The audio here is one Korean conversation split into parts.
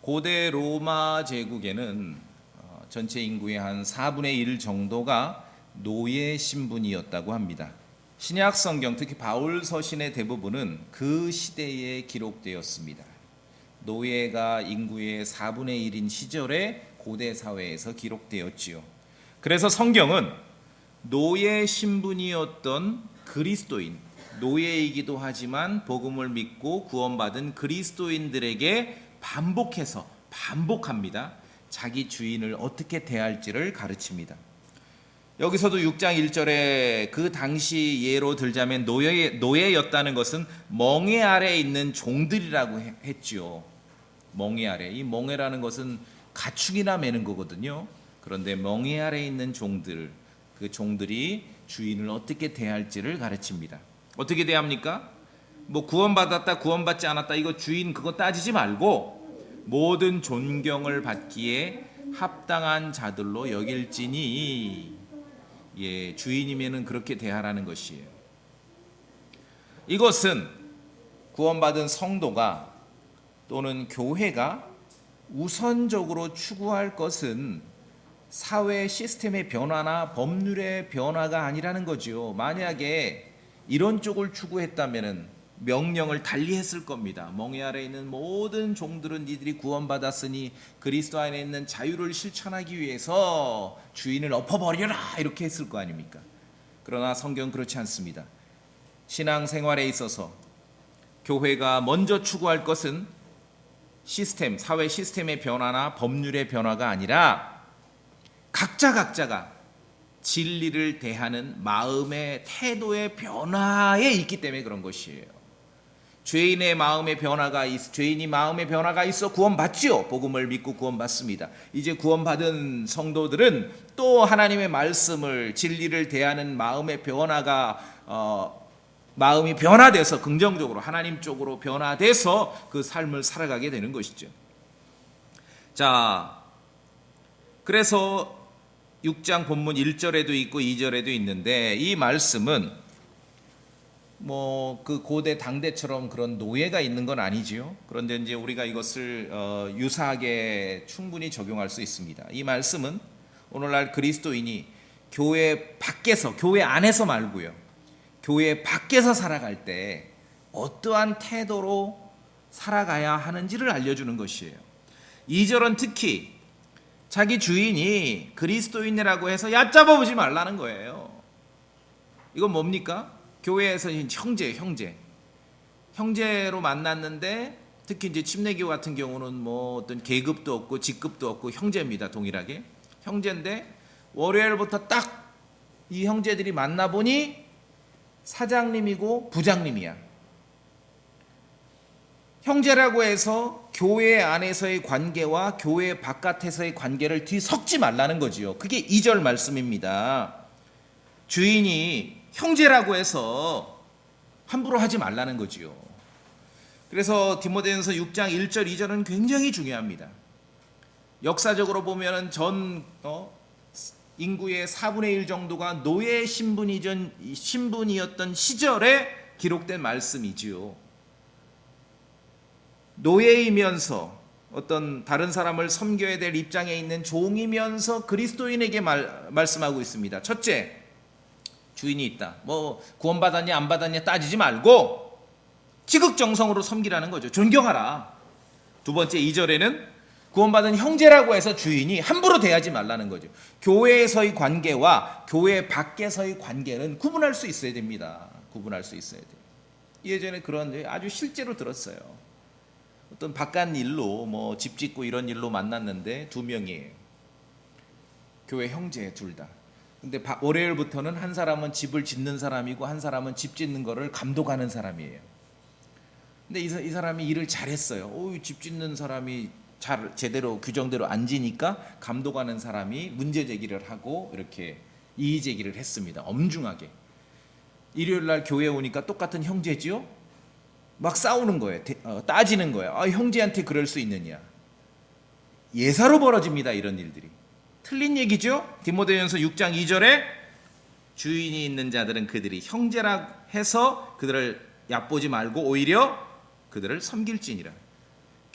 고대 로마 제국에는 전체 인구의 한 4분의 1 정도가 노예 신분이었다고 합니다. 신약 성경, 특히 바울 서신의 대부분은 그 시대에 기록되었습니다. 노예가 인구의 4분의 1인 시절에 고대 사회에서 기록되었지요. 그래서 성경은 노예 신분이었던 그리스도인, 노예이기도 하지만 복음을 믿고 구원받은 그리스도인들에게 반복합니다. 자기 주인을 어떻게 대할지를 가르칩니다. 여기서도 6장 1절에 그 당시 예로 들자면 노예였다는 것은 멍에 아래에 있는 종들이라고 했죠. 멍에 아래. 이 멍에라는 것은 가축이나 매는 거거든요. 그런데 멍에 아래에 있는 종들, 그 종들이 주인을 어떻게 대할지를 가르칩니다. 어떻게 대합니까? 뭐 구원받았다 구원받지 않았다 이거 주인 그거 따지지 말고 모든 존경을 받기에 합당한 자들로 여길지니, 주인이면은 그렇게 대하라는 것이에요. 이것은 구원받은 성도가 또는 교회가 우선적으로 추구할 것은 사회 시스템의 변화나 법률의 변화가 아니라는 거죠. 만약에 이런 쪽을 추구했다면은 명령을 달리했을 겁니다. 멍에 아래 있는 모든 종들은 니들이 구원받았으니 그리스도 안에 있는 자유를 실천하기 위해서 주인을 엎어버려라 이렇게 했을 거 아닙니까? 그러나 성경은 그렇지 않습니다. 신앙생활에 있어서 교회가 먼저 추구할 것은 시스템, 사회 시스템의 변화나 법률의 변화가 아니라 각자가 진리를 대하는 마음의 태도의 변화에 있기 때문에 그런 것이에요. 죄인이 마음의 변화가 있어 구원받지요. 복음을 믿고 구원받습니다. 이제 구원받은 성도들은 또 하나님의 말씀을, 진리를 대하는 마음의 변화가 마음이 변화돼서 긍정적으로 하나님 쪽으로 변화돼서 그 삶을 살아가게 되는 것이죠. 자, 그래서 6장 본문 1절에도 있고 2절에도 있는데 이 말씀은 그 고대 당대처럼 그런 노예가 있는 건 아니지요. 그런데 이제 우리가 이것을 유사하게 충분히 적용할 수 있습니다. 이 말씀은 오늘날 그리스도인이 교회 밖에서, 교회 안에서 말고요, 교회 밖에서 살아갈 때 어떠한 태도로 살아가야 하는지를 알려주는 것이에요. 2절은 특히 자기 주인이 그리스도인이라고 해서 얕잡아 보지 말라는 거예요. 이건 뭡니까? 교회에서 형제로 만났는데, 특히 이제 침례교 같은 경우는 뭐 어떤 계급도 없고 직급도 없고 형제입니다. 동일하게 형제인데 월요일부터 딱 이 형제들이 만나보니 사장님이고 부장님이야. 형제라고 해서 교회 안에서의 관계와 교회 바깥에서의 관계를 뒤섞지 말라는 거지요. 그게 2절 말씀입니다. 주인이 형제라고 해서 함부로 하지 말라는 거지요. 그래서 디모데전서 6장 1절 2절은 굉장히 중요합니다. 역사적으로 보면은 전 인구의 4분의 1 정도가 노예 신분이었던 시절에 기록된 말씀이지요. 노예이면서 어떤 다른 사람을 섬겨야 될 입장에 있는 종이면서 그리스도인에게 말씀하고 있습니다. 첫째, 주인이 있다. 뭐 구원받았냐 안 받았냐 따지지 말고 지극정성으로 섬기라는 거죠. 존경하라. 두 번째, 2절에는 구원받은 형제라고 해서 주인이 함부로 대하지 말라는 거죠. 교회에서의 관계와 교회 밖에서의 관계는 구분할 수 있어야 됩니다. 구분할 수 있어야 돼요. 예전에 그런 아주 실제로 들었어요. 어떤 바깥 일로 뭐 집 짓고 이런 일로 만났는데 두 명이에요. 교회 형제 둘 다. 근데 월요일부터는 한 사람은 집을 짓는 사람이고 한 사람은 집 짓는 거를 감독하는 사람이에요. 근데 이 사람이 일을 잘했어요. 집 짓는 사람이 제대로 규정대로 안 지니까 감독하는 사람이 문제 제기를 하고 이렇게 이의 제기를 했습니다. 엄중하게. 일요일 날 교회에 오니까 똑같은 형제지요? 막 싸우는 거예요. 따지는 거예요. 형제한테 그럴 수 있느냐. 예사로 벌어집니다. 이런 일들이. 틀린 얘기죠? 디모데전서 6장 2절에 주인이 있는 자들은 그들이 형제라 해서 그들을 얕보지 말고 오히려 그들을 섬길지니라.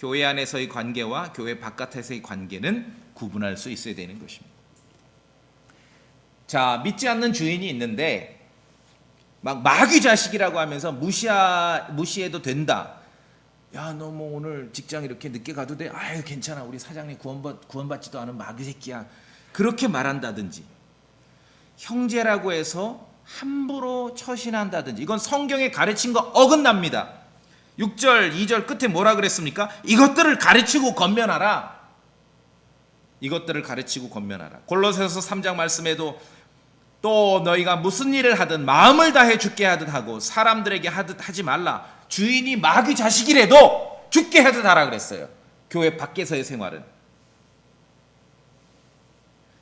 교회 안에서의 관계와 교회 바깥에서의 관계는 구분할 수 있어야 되는 것입니다. 자, 믿지 않는 주인이 있는데 막 마귀 자식이라고 하면서 무시해도 된다. 야, 너 뭐 오늘 직장 이렇게 늦게 가도 돼? 아유, 괜찮아. 우리 사장님 구원받지도 않은 마귀 새끼야. 그렇게 말한다든지, 형제라고 해서 함부로 처신한다든지, 이건 성경의 가르친 거 어긋납니다. 6절, 2절 끝에 뭐라 그랬습니까? 이것들을 가르치고 권면하라. 이것들을 가르치고 권면하라. 골로새서 3장 말씀에도 또 너희가 무슨 일을 하든 마음을 다해 죽게 하듯 하고 사람들에게 하듯 하지 말라. 주인이 마귀 자식이라도 죽게 하듯 하라 그랬어요. 교회 밖에서의 생활은.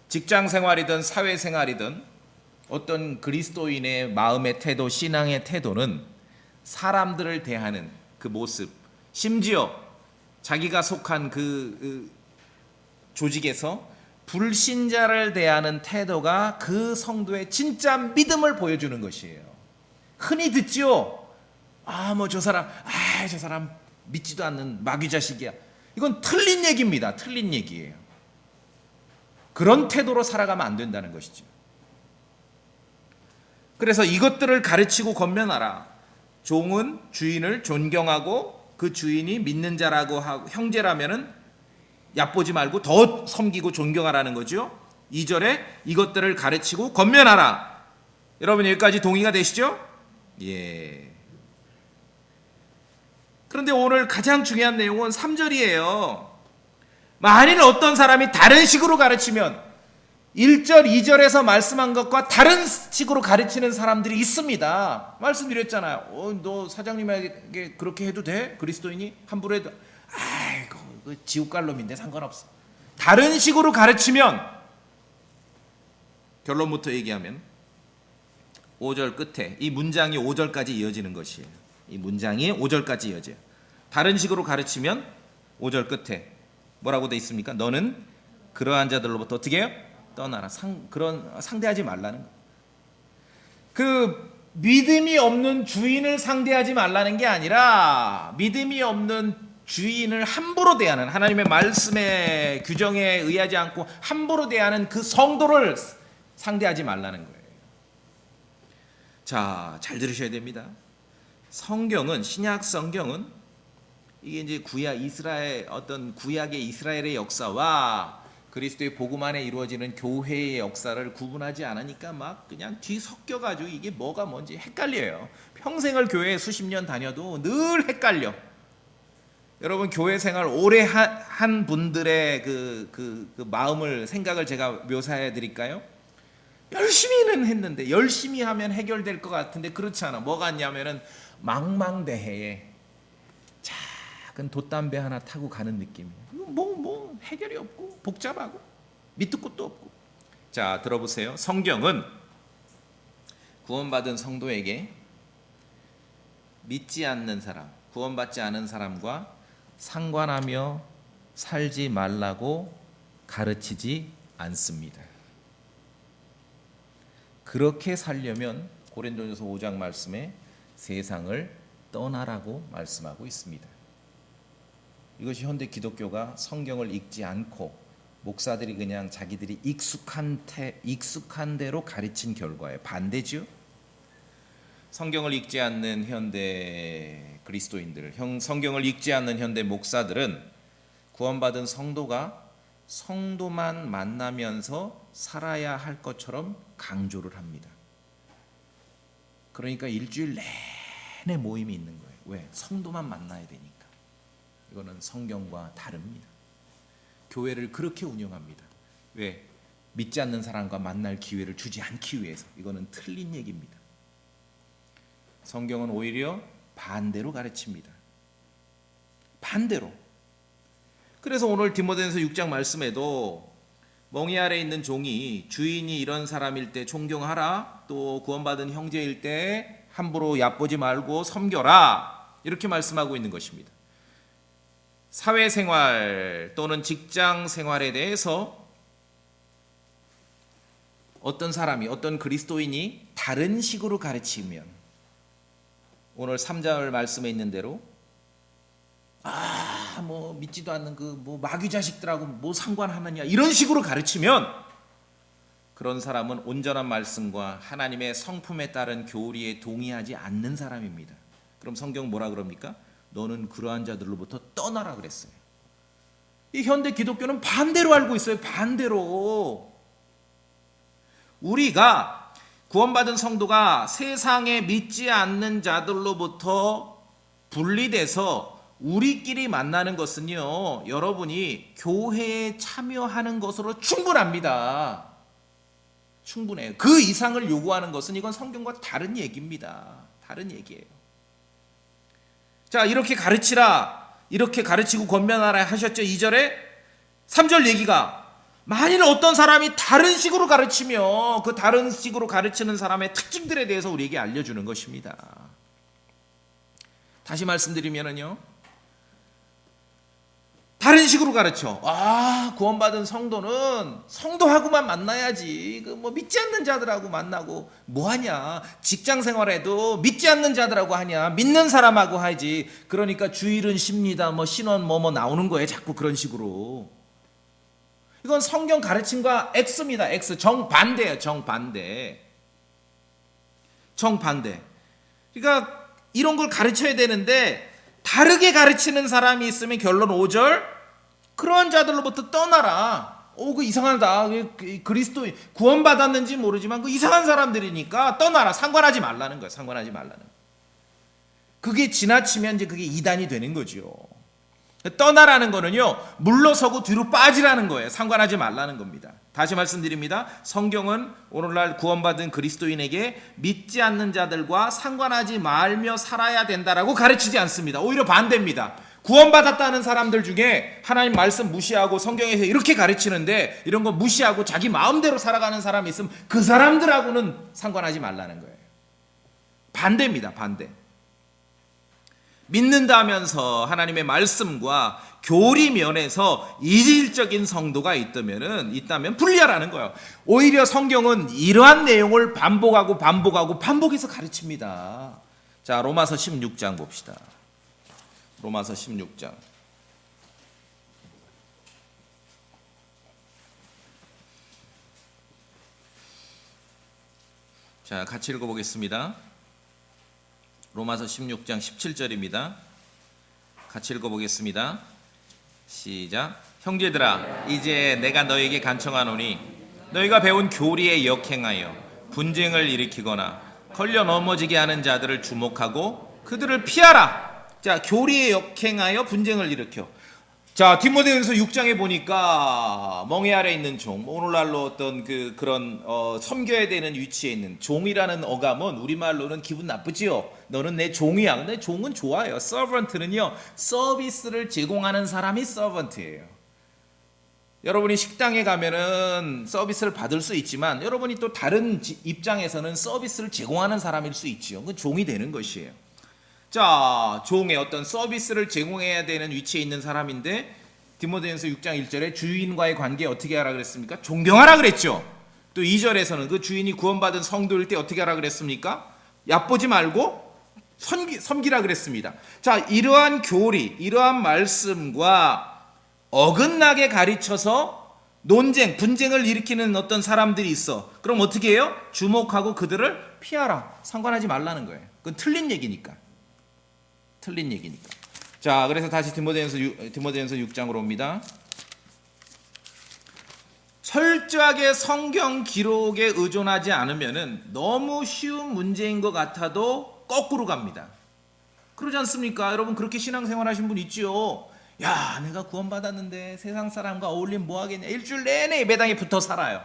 직장 생활이든 사회 생활이든 어떤 그리스도인의 마음의 태도, 신앙의 태도는 사람들을 대하는 그 모습, 심지어 자기가 속한 그 조직에서 불신자를 대하는 태도가 그 성도의 진짜 믿음을 보여주는 것이에요. 흔히 듣지요. 저 사람 믿지도 않는 마귀 자식이야. 이건 틀린 얘기입니다. 틀린 얘기예요. 그런 태도로 살아가면 안 된다는 것이죠. 그래서 이것들을 가르치고 권면하라. 종은 주인을 존경하고 그 주인이 믿는 자라고 하고 형제라면은 얕보지 말고 더 섬기고 존경하라는 거죠. 2절에 이것들을 가르치고 권면하라. 여러분 여기까지 동의가 되시죠? 예. 그런데 오늘 가장 중요한 내용은 3절이에요. 만일 어떤 사람이 다른 식으로 가르치면 1절, 2절에서 말씀한 것과 다른 식으로 가르치는 사람들이 있습니다. 말씀드렸잖아요. 너 사장님에게 그렇게 해도 돼? 그리스도인이 함부로 해도 아이고 지옥 갈 놈인데 상관없어. 다른 식으로 가르치면 결론부터 얘기하면 5절 끝에 이 문장이 5절까지 이어지는 것이에요. 이 문장이 5절까지 이어져요. 다른 식으로 가르치면 5절 끝에 뭐라고 돼 있습니까? 너는 그러한 자들로부터 어떻게 해요? 떠나라. 상대하지 말라는 거. 그 믿음이 없는 주인을 상대하지 말라는 게 아니라 믿음이 없는 주인을 함부로 대하는, 하나님의 말씀의 규정에 의하지 않고 함부로 대하는 그 성도를 상대하지 말라는 거예요. 자, 잘 들으셔야 됩니다. 성경은, 신약 성경은 이게 이제 구약의 이스라엘의 역사와 그리스도의 복음 안에 이루어지는 교회의 역사를 구분하지 않으니까 막 그냥 뒤섞여가지고 이게 뭐가 뭔지 헷갈려요. 평생을 교회에 수십 년 다녀도 늘 헷갈려. 여러분 교회 생활 오래 한 분들의 그 마음을, 생각을 제가 묘사해 드릴까요? 열심히는 했는데, 열심히 하면 해결될 것 같은데 그렇지 않아. 뭐가 있냐면은 망망대해에 작은 돛담배 하나 타고 가는 느낌이에요. 뭐 해결이 없고 복잡하고 밑도 끝도 없고. 자, 들어보세요. 성경은 구원받은 성도에게 믿지 않는 사람, 구원받지 않은 사람과 상관하며 살지 말라고 가르치지 않습니다. 그렇게 살려면 고린도전서 5장 말씀에 세상을 떠나라고 말씀하고 있습니다. 이것이 현대 기독교가 성경을 읽지 않고 목사들이 그냥 자기들이 익숙한 대로 가르친 결과에 반대죠. 성경을 읽지 않는 현대 그리스도인들, 성경을 읽지 않는 현대 목사들은 구원받은 성도만 만나면서 살아야 할 것처럼 강조를 합니다. 그러니까 일주일 내내 모임이 있는 거예요. 왜? 성도만 만나야 되니까. 이거는 성경과 다릅니다. 교회를 그렇게 운영합니다. 왜? 믿지 않는 사람과 만날 기회를 주지 않기 위해서. 이거는 틀린 얘기입니다. 성경은 오히려 반대로 가르칩니다. 반대로. 그래서 오늘 디모데전서 6장 말씀에도 멍이 아래 있는 종이 주인이 이런 사람일 때 존경하라, 또 구원받은 형제일 때 함부로 얕보지 말고 섬겨라, 이렇게 말씀하고 있는 것입니다. 사회생활 또는 직장 생활에 대해서 어떤 사람이, 어떤 그리스도인이 다른 식으로 가르치면 오늘 3절 말씀에 있는 대로 뭐 믿지도 않는 그 뭐 마귀 자식들하고 뭐 상관하느냐 이런 식으로 가르치면 그런 사람은 온전한 말씀과 하나님의 성품에 따른 교리에 동의하지 않는 사람입니다. 그럼 성경 뭐라 그럽니까? 너는 그러한 자들로부터 떠나라 그랬어요. 이 현대 기독교는 반대로 알고 있어요. 반대로. 우리가 구원받은 성도가 세상에 믿지 않는 자들로부터 분리돼서 우리끼리 만나는 것은요, 여러분이 교회에 참여하는 것으로 충분합니다. 충분해요. 그 이상을 요구하는 것은 이건 성경과 다른 얘기입니다. 다른 얘기예요. 자, 이렇게 가르치라, 이렇게 가르치고 권면하라 하셨죠. 2절에 3절 얘기가 만일 어떤 사람이 다른 식으로 가르치며 그 다른 식으로 가르치는 사람의 특징들에 대해서 우리에게 알려주는 것입니다. 다시 말씀드리면요, 다른 식으로 가르쳐. 구원받은 성도는 성도하고만 만나야지. 그 뭐 믿지 않는 자들하고 만나고 뭐 하냐? 직장 생활에도 믿지 않는 자들하고 하냐? 믿는 사람하고 하지. 그러니까 주일은 쉽니다. 뭐 신원 뭐 나오는 거예요. 자꾸 그런 식으로. 이건 성경 가르침과 X입니다. X. 정반대예요. 정반대. 정반대. 그러니까 이런 걸 가르쳐야 되는데 다르게 가르치는 사람이 있으면 결론 5절 그러한 자들로부터 떠나라. 그 이상하다. 그리스도인 구원받았는지 모르지만 그 이상한 사람들이니까 떠나라. 상관하지 말라는 거예요. 상관하지 말라는 거예요. 그게 지나치면 이제 그게 이단이 되는 거죠. 떠나라는 거는요, 물러서고 뒤로 빠지라는 거예요. 상관하지 말라는 겁니다. 다시 말씀드립니다. 성경은 오늘날 구원받은 그리스도인에게 믿지 않는 자들과 상관하지 말며 살아야 된다라고 가르치지 않습니다. 오히려 반대입니다. 구원받았다는 사람들 중에 하나님 말씀 무시하고 성경에서 이렇게 가르치는데 이런 거 무시하고 자기 마음대로 살아가는 사람이 있으면 그 사람들하고는 상관하지 말라는 거예요. 반대입니다. 반대. 믿는다면서 하나님의 말씀과 교리 면에서 이질적인 성도가 있다면 분리하라는 거예요. 오히려 성경은 이러한 내용을 반복해서 가르칩니다. 자, 로마서 16장 봅시다. 로마서 16장. 자, 같이 읽어보겠습니다. 로마서 16장 17절입니다. 같이 읽어보겠습니다. 시작. 형제들아, 이제 내가 너에게 간청하노니 너희가 배운 교리에 역행하여 분쟁을 일으키거나 걸려 넘어지게 하는 자들을 주목하고 그들을 피하라. 자, 교리에 역행하여 분쟁을 일으켜. 자, 디모데전서 6장에 보니까 멍에 아래 있는 종, 오늘날로 어떤 그런 섬겨야 되는 위치에 있는 종이라는 어감은 우리말로는 기분 나쁘지요. 너는 내 종이야. 근데 종은 좋아요. 서번트는요, 서비스를 제공하는 사람이 서번트예요. 여러분이 식당에 가면은 서비스를 받을 수 있지만 여러분이 또 다른 입장에서는 서비스를 제공하는 사람일 수 있지요. 그 종이 되는 것이에요. 자, 종의 어떤 서비스를 제공해야 되는 위치에 있는 사람인데 디모데전서 6장 1절에 주인과의 관계 어떻게 하라 그랬습니까? 존경하라 그랬죠. 또 2절에서는 그 주인이 구원받은 성도일 때 어떻게 하라 그랬습니까? 얕보지 말고 섬기라 그랬습니다. 자, 이러한 교리, 이러한 말씀과 어긋나게 가르쳐서 논쟁, 분쟁을 일으키는 어떤 사람들이 있어. 그럼 어떻게 해요? 주목하고 그들을 피하라. 상관하지 말라는 거예요. 그건 틀린 얘기니까. 틀린 얘기니까. 자, 그래서 다시 디모데전서 6장으로 옵니다. 철저하게 성경 기록에 의존하지 않으면은 너무 쉬운 문제인 것 같아도 거꾸로 갑니다. 그러지 않습니까? 여러분 그렇게 신앙생활 하신 분 있지요. 야, 내가 구원받았는데 세상 사람과 어울리면 뭐 하겠냐. 일주일 내내 예배당에 붙어 살아요.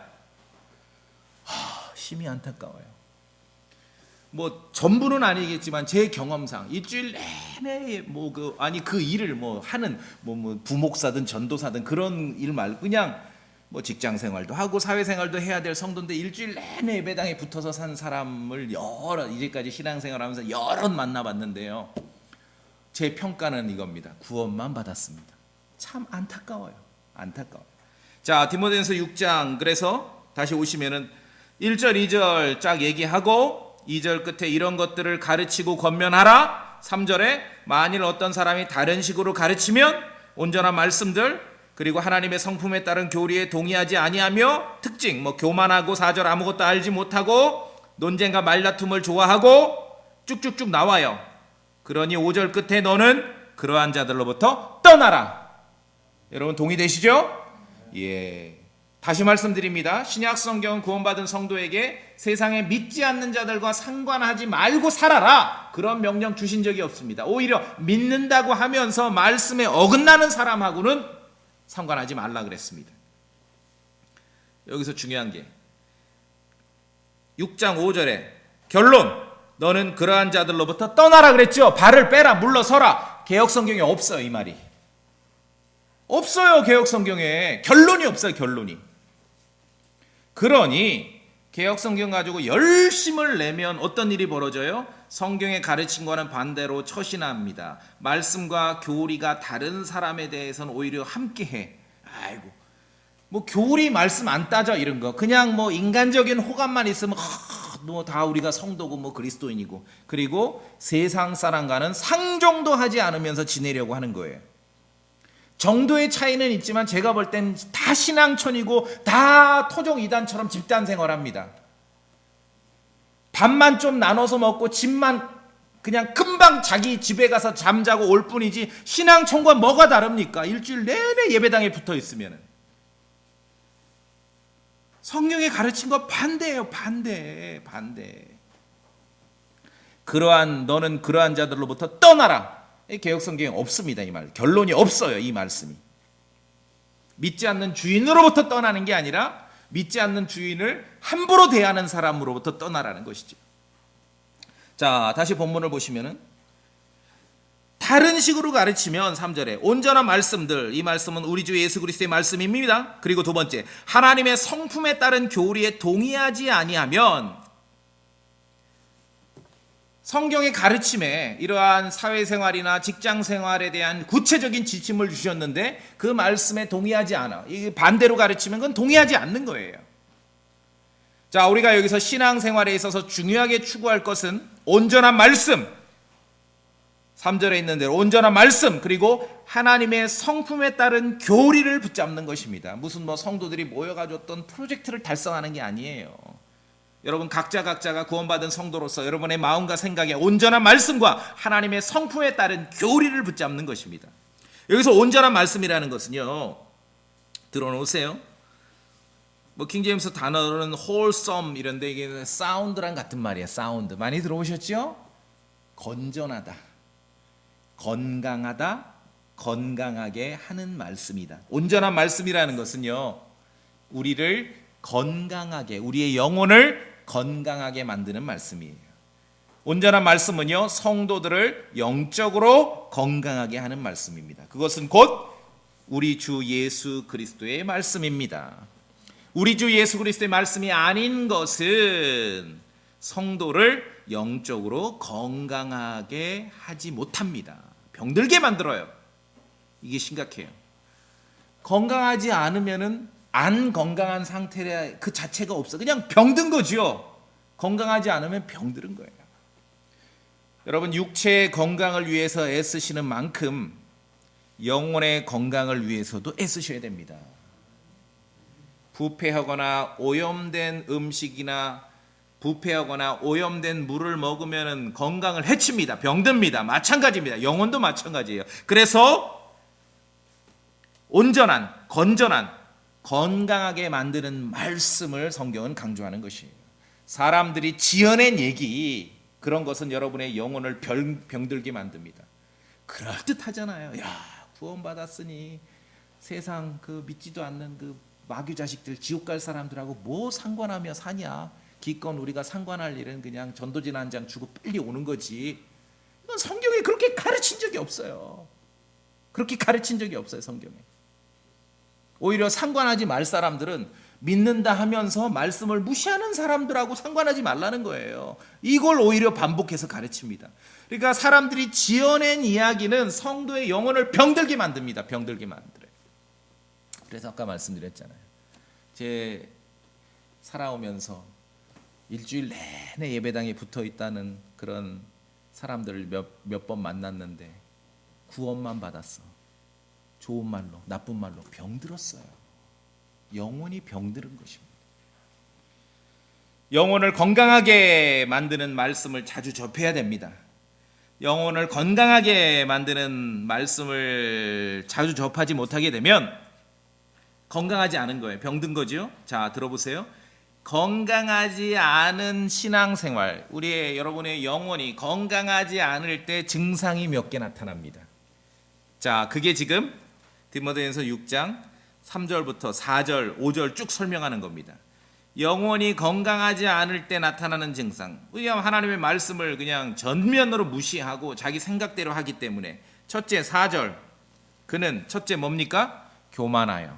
심히 안타까워요. 뭐 전부는 아니겠지만 제 경험상 일주일 내내 그 일을 하는 부목사든 전도사든 그런 일 말고 그냥 직장 생활도 하고 사회 생활도 해야 될 성도인데 일주일 내내 예배당에 붙어서 산 사람을 이제까지 신앙생활하면서 여럿 만나봤는데요. 제 평가는 이겁니다. 구원만 받았습니다. 참 안타까워요. 안타까워요. 자, 디모데전서 6장 그래서 다시 오시면은 1절 2절 쫙 얘기하고 2절 끝에 이런 것들을 가르치고 권면하라. 3절에 만일 어떤 사람이 다른 식으로 가르치면 온전한 말씀들 그리고 하나님의 성품에 따른 교리에 동의하지 아니하며 특징 교만하고 4절 아무것도 알지 못하고 논쟁과 말다툼을 좋아하고 쭉쭉쭉 나와요. 그러니 5절 끝에 너는 그러한 자들로부터 떠나라. 여러분 동의되시죠? 예. 다시 말씀드립니다. 신약 성경은 구원받은 성도에게 세상에 믿지 않는 자들과 상관하지 말고 살아라. 그런 명령 주신 적이 없습니다. 오히려 믿는다고 하면서 말씀에 어긋나는 사람하고는 상관하지 말라 그랬습니다. 여기서 중요한 게 6장 5절에 결론 너는 그러한 자들로부터 떠나라 그랬죠. 발을 빼라 물러서라. 개역성경에 없어요. 이 말이 없어요. 개역성경에 결론이 없어요. 결론이. 그러니 개역성경 가지고 열심을 내면 어떤 일이 벌어져요? 성경의 가르침과는 반대로 처신합니다. 말씀과 교리가 다른 사람에 대해서는 오히려 함께해. 아이고 교리 말씀 안 따져 이런 거 그냥 인간적인 호감만 있으면 다 우리가 성도고 그리스도인이고 그리고 세상 사람과는 상종도 하지 않으면서 지내려고 하는 거예요. 정도의 차이는 있지만 제가 볼 땐 다 신앙촌이고 다 토종 이단처럼 집단 생활합니다. 밥만 좀 나눠서 먹고 집만 그냥 금방 자기 집에 가서 잠자고 올 뿐이지 신앙촌과 뭐가 다릅니까? 일주일 내내 예배당에 붙어 있으면. 성경의 가르침과 반대예요. 반대. 너는 그러한 자들로부터 떠나라. 개역성경에 없습니다. 이 말. 결론이 없어요. 이 말씀이. 믿지 않는 주인으로부터 떠나는 게 아니라 믿지 않는 주인을 함부로 대하는 사람으로부터 떠나라는 것이죠. 자, 다시 본문을 보시면은 다른 식으로 가르치면 3절에 온전한 말씀들, 이 말씀은 우리 주 예수 그리스도의 말씀입니다. 그리고 두 번째, 하나님의 성품에 따른 교리에 동의하지 아니하면 성경의 가르침에 이러한 사회생활이나 직장생활에 대한 구체적인 지침을 주셨는데 그 말씀에 동의하지 않아. 이게 반대로 가르치면 그건 동의하지 않는 거예요. 자, 우리가 여기서 신앙생활에 있어서 중요하게 추구할 것은 온전한 말씀, 3절에 있는 대로 온전한 말씀 그리고 하나님의 성품에 따른 교리를 붙잡는 것입니다. 무슨 성도들이 모여가지고 어떤 프로젝트를 달성하는 게 아니에요. 여러분 각자가 구원받은 성도로서 여러분의 마음과 생각에 온전한 말씀과 하나님의 성품에 따른 교리를 붙잡는 것입니다. 여기서 온전한 말씀이라는 것은요, 들어놓으세요. 킹제임스 단어로는 wholesome 이런데 이게 사운드랑 같은 말이에요. 사운드 많이 들어보셨죠? 건전하다, 건강하다, 건강하게 하는 말씀이다. 온전한 말씀이라는 것은요, 우리를 건강하게, 우리의 영혼을 건강하게 만드는 말씀이에요. 온전한 말씀은요, 성도들을 영적으로 건강하게 하는 말씀입니다. 그것은 곧 우리 주 예수 그리스도의 말씀입니다. 우리 주 예수 그리스도의 말씀이 아닌 것은 성도를 영적으로 건강하게 하지 못합니다. 병들게 만들어요. 이게 심각해요. 건강하지 않으면은 안 건강한 상태 그 자체가 없어. 그냥 병든 거죠. 건강하지 않으면 병들은 거예요. 여러분 육체의 건강을 위해서 애쓰시는 만큼 영혼의 건강을 위해서도 애쓰셔야 됩니다. 부패하거나 오염된 음식이나 부패하거나 오염된 물을 먹으면 건강을 해칩니다. 병듭니다. 마찬가지입니다. 영혼도 마찬가지예요. 그래서 온전한, 건전한, 건강하게 만드는 말씀을 성경은 강조하는 것이에요. 사람들이 지어낸 얘기, 그런 것은 여러분의 영혼을 병들게 만듭니다. 그럴듯하잖아요. 야, 구원받았으니 세상 믿지도 않는 마귀 자식들, 지옥 갈 사람들하고 뭐 상관하며 사냐. 기껏 우리가 상관할 일은 그냥 전도진 한 장 주고 빨리 오는 거지. 이건 성경에 그렇게 가르친 적이 없어요. 그렇게 가르친 적이 없어요, 성경에. 오히려 상관하지 말 사람들은 믿는다 하면서 말씀을 무시하는 사람들하고 상관하지 말라는 거예요. 이걸 오히려 반복해서 가르칩니다. 그러니까 사람들이 지어낸 이야기는 성도의 영혼을 병들게 만듭니다. 병들게 만들어요. 그래서 아까 말씀드렸잖아요. 제 살아오면서 일주일 내내 예배당에 붙어 있다는 그런 사람들을 몇 번 만났는데 구원만 받았어. 좋은 말로, 나쁜 말로 병들었어요. 영혼이 병들은 것입니다. 영혼을 건강하게 만드는 말씀을 자주 접해야 됩니다. 영혼을 건강하게 만드는 말씀을 자주 접하지 못하게 되면 건강하지 않은 거예요. 병든 거죠. 자, 들어보세요. 건강하지 않은 신앙생활, 여러분의 영혼이 건강하지 않을 때 증상이 몇 개 나타납니다. 자, 그게 지금 디모데전서 6장 3절부터 4절, 5절 쭉 설명하는 겁니다. 영혼이 건강하지 않을 때 나타나는 증상. 왜냐하면 하나님의 말씀을 그냥 전면으로 무시하고 자기 생각대로 하기 때문에. 첫째, 4절. 그는 첫째 뭡니까? 교만해요.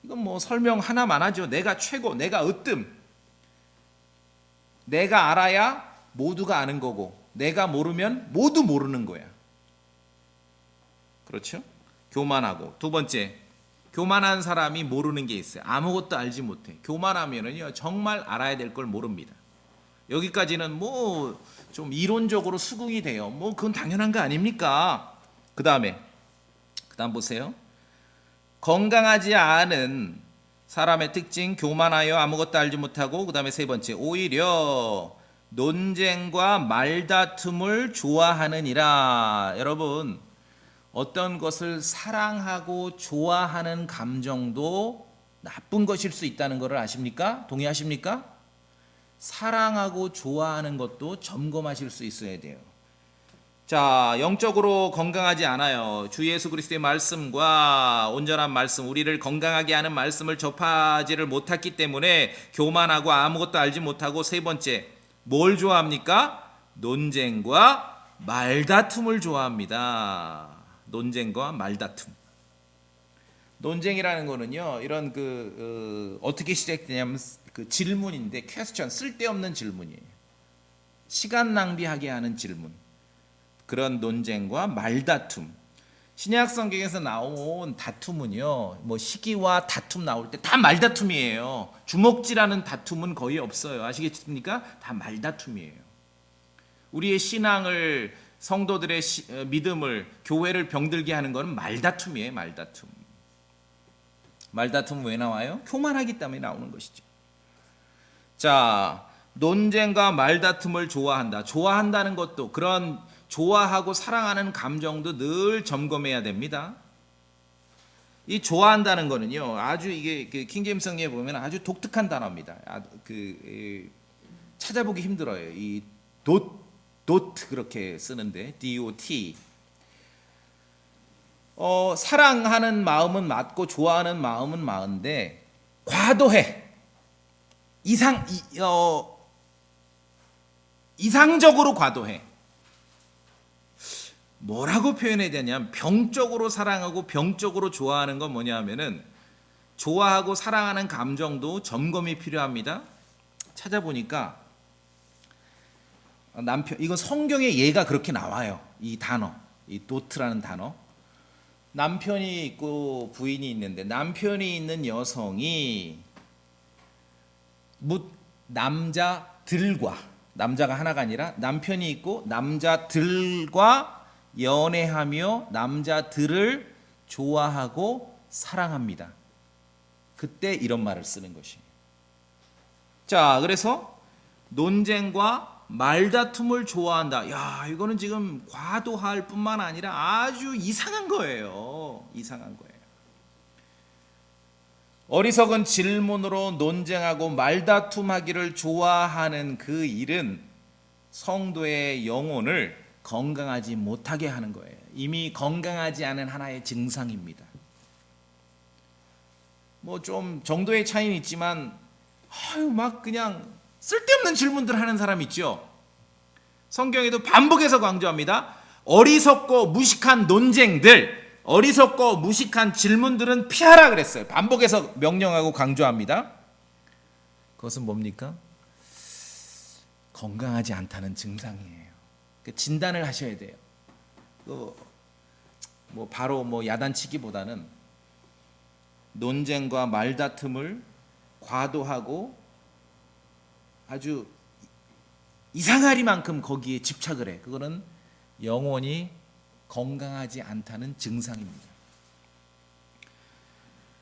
이건 뭐 설명 하나만 하죠. 내가 최고, 내가 으뜸. 내가 알아야 모두가 아는 거고, 내가 모르면 모두 모르는 거야. 그렇죠? 교만하고. 두 번째, 교만한 사람이 모르는 게 있어요. 아무것도 알지 못해. 교만하면은요, 정말 알아야 될 걸 모릅니다. 여기까지는 뭐 좀 이론적으로 수긍이 돼요. 뭐 그건 당연한 거 아닙니까? 그 다음 보세요. 건강하지 않은 사람의 특징, 교만하여 아무것도 알지 못하고, 그 다음에 세 번째, 오히려 논쟁과 말다툼을 좋아하느니라. 여러분, 어떤 것을 사랑하고 좋아하는 감정도 나쁜 것일 수 있다는 것을 아십니까? 동의하십니까? 사랑하고 좋아하는 것도 점검하실 수 있어야 돼요. 자, 영적으로 건강하지 않아요. 주 예수 그리스도의 말씀과 온전한 말씀, 우리를 건강하게 하는 말씀을 접하지를 못했기 때문에 교만하고 아무것도 알지 못하고, 세 번째, 뭘 좋아합니까? 논쟁과 말다툼을 좋아합니다. 논쟁과 말다툼. 논쟁이라는 거는요, 이런 어떻게 시작되냐면 그 질문인데, 퀘스천, 쓸데없는 질문이에요. 시간 낭비하게 하는 질문. 그런 논쟁과 말다툼. 신약 성경에서 나온 다툼은요, 뭐 시기와 다툼 나올 때 다 말다툼이에요. 주먹질하는 다툼은 거의 없어요. 아시겠습니까? 다 말다툼이에요. 우리의 신앙을, 성도들의 믿음을, 교회를 병들게 하는 것은 말다툼이에요. 말다툼 왜 나와요? 교만하기 때문에 나오는 것이죠. 자, 논쟁과 말다툼을 좋아한다. 좋아한다는 것도, 그런 좋아하고 사랑하는 감정도 늘 점검해야 됩니다. 이 좋아한다는 거는요, 아주 이게 킹제임스 성경에 보면 아주 독특한 단어입니다. 찾아보기 힘들어요. 이 dot 그렇게 쓰는데, dot. 사랑하는 마음은 맞고 좋아하는 마음은 맞는데 과도해. 이상적으로 과도해. 뭐라고 표현해야 되냐면, 병적으로 사랑하고 병적으로 좋아하는 건 뭐냐 하면은, 좋아하고 사랑하는 감정도 점검이 필요합니다. 찾아보니까 이건 성경에 예가 그렇게 나와요. 이 단어, 이 도트라는 단어. 남편이 있고 부인이 있는데, 남편이 있는 여성이 남자가 하나가 아니라 남편이 있고 남자들과 연애하며 남자들을 좋아하고 사랑합니다. 그때 이런 말을 쓰는 것이에요. 자, 그래서 논쟁과 말다툼을 좋아한다. 야, 이거는 지금 과도할 뿐만 아니라 아주 이상한 거예요. 어리석은 질문으로 논쟁하고 말다툼하기를 좋아하는 그 일은 성도의 영혼을 건강하지 못하게 하는 거예요. 이미 건강하지 않은 하나의 증상입니다. 뭐 좀 정도의 차이는 있지만, 막 그냥 쓸데없는 질문들 하는 사람 있죠. 성경에도 반복해서 강조합니다. 어리석고 무식한 논쟁들, 어리석고 무식한 질문들은 피하라 그랬어요. 반복해서 명령하고 강조합니다. 그것은 뭡니까? 건강하지 않다는 증상이에요. 진단을 하셔야 돼요. 바로 야단치기보다는 논쟁과 말다툼을 과도하고 아주 이상하리만큼 거기에 집착을 해. 그거는 영혼이 건강하지 않다는 증상입니다.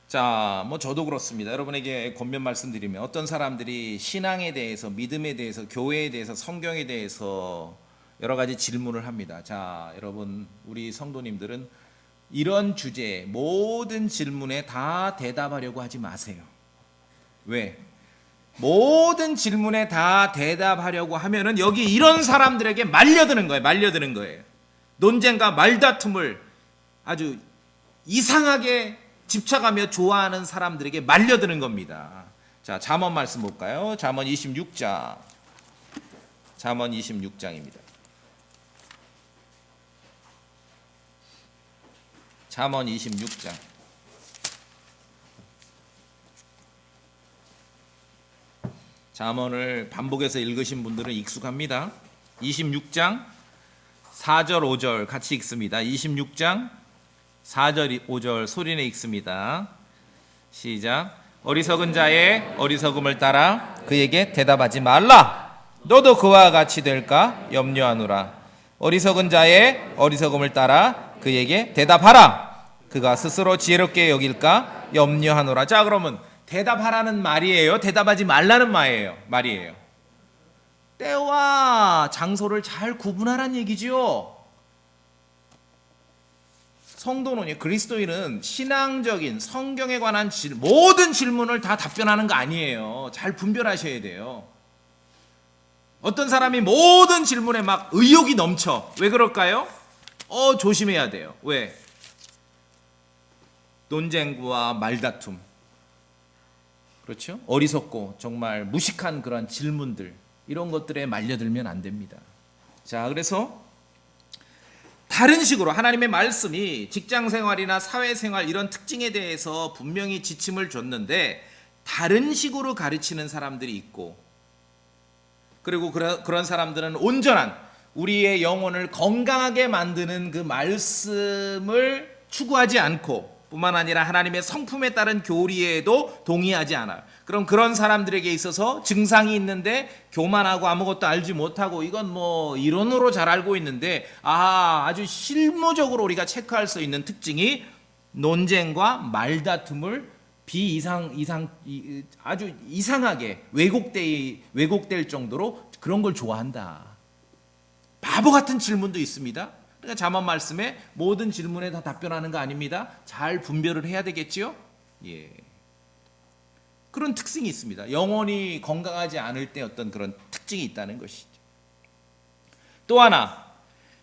자, 뭐 저도 그렇습니다. 여러분에게 권면 말씀드리면 어떤 사람들이 신앙에 대해서, 믿음에 대해서, 교회에 대해서, 성경에 대해서 여러 가지 질문을 합니다. 자, 여러분, 우리 성도님들은 이런 주제에 모든 질문에 다 대답하려고 하지 마세요. 왜? 모든 질문에 다 대답하려고 하면은 여기 이런 사람들에게 말려드는 거예요. 논쟁과 말다툼을 아주 이상하게 집착하며 좋아하는 사람들에게 말려드는 겁니다. 자, 잠언 말씀 볼까요? 잠언 26장. 잠언 26장입니다. 잠언 26장. 잠언을 반복해서 읽으신 분들은 익숙합니다. 26장 4절 5절 같이 읽습니다. 26장 4절 5절 소리내 읽습니다. 시작. 어리석은 자의 어리석음을 따라 그에게 대답하지 말라. 너도 그와 같이 될까 염려하노라. 어리석은 자의 어리석음을 따라 그에게 대답하라. 그가 스스로 지혜롭게 여길까 염려하노라. 자, 그러면 대답하라는 말이에요? 대답하지 말라는 말이에요? 때와 장소를 잘 구분하라는 얘기죠. 성도는, 그리스도인은 신앙적인 성경에 관한 모든 질문을 다 답변하는 거 아니에요. 잘 분별하셔야 돼요. 어떤 사람이 모든 질문에 막 의욕이 넘쳐. 왜 그럴까요? 조심해야 돼요. 왜? 논쟁과 말다툼. 그렇죠? 어리석고 정말 무식한 그런 질문들, 이런 것들에 말려들면 안 됩니다. 자, 그래서 다른 식으로 하나님의 말씀이 직장생활이나 사회생활 이런 특징에 대해서 분명히 지침을 줬는데 다른 식으로 가르치는 사람들이 있고, 그리고 그런 사람들은 온전한 우리의 영혼을 건강하게 만드는 그 말씀을 추구하지 않고, 뿐만 아니라 하나님의 성품에 따른 교리에도 동의하지 않아요. 그럼 그런 사람들에게 있어서 증상이 있는데 교만하고 아무것도 알지 못하고 이건 뭐 이론으로 잘 알고 있는데, 아주 실무적으로 우리가 체크할 수 있는 특징이 논쟁과 말다툼을 아주 이상하게 왜곡될 정도로 그런 걸 좋아한다. 바보 같은 질문도 있습니다. 그러니까 잠언 말씀에 모든 질문에 다 답변하는 거 아닙니다. 잘 분별을 해야 되겠지요? 예. 그런 특징이 있습니다. 영혼이 건강하지 않을 때 어떤 그런 특징이 있다는 것이죠. 또 하나,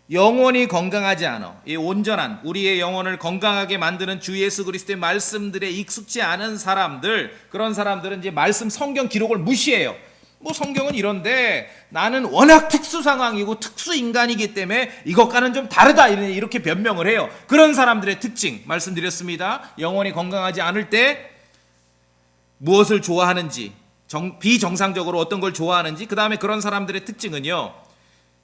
영혼이 건강하지 않아, 이 온전한 우리의 영혼을 건강하게 만드는 주 예수 그리스도의 말씀들에 익숙지 않은 사람들, 그런 사람들은 이제 말씀 성경 기록을 무시해요. 뭐 성경은 이런데 나는 워낙 특수 상황이고 특수 인간이기 때문에 이것과는 좀 다르다, 이렇게 변명을 해요. 그런 사람들의 특징 말씀드렸습니다. 영혼이 건강하지 않을 때 무엇을 좋아하는지, 비정상적으로 어떤 걸 좋아하는지, 그 다음에 그런 사람들의 특징은요,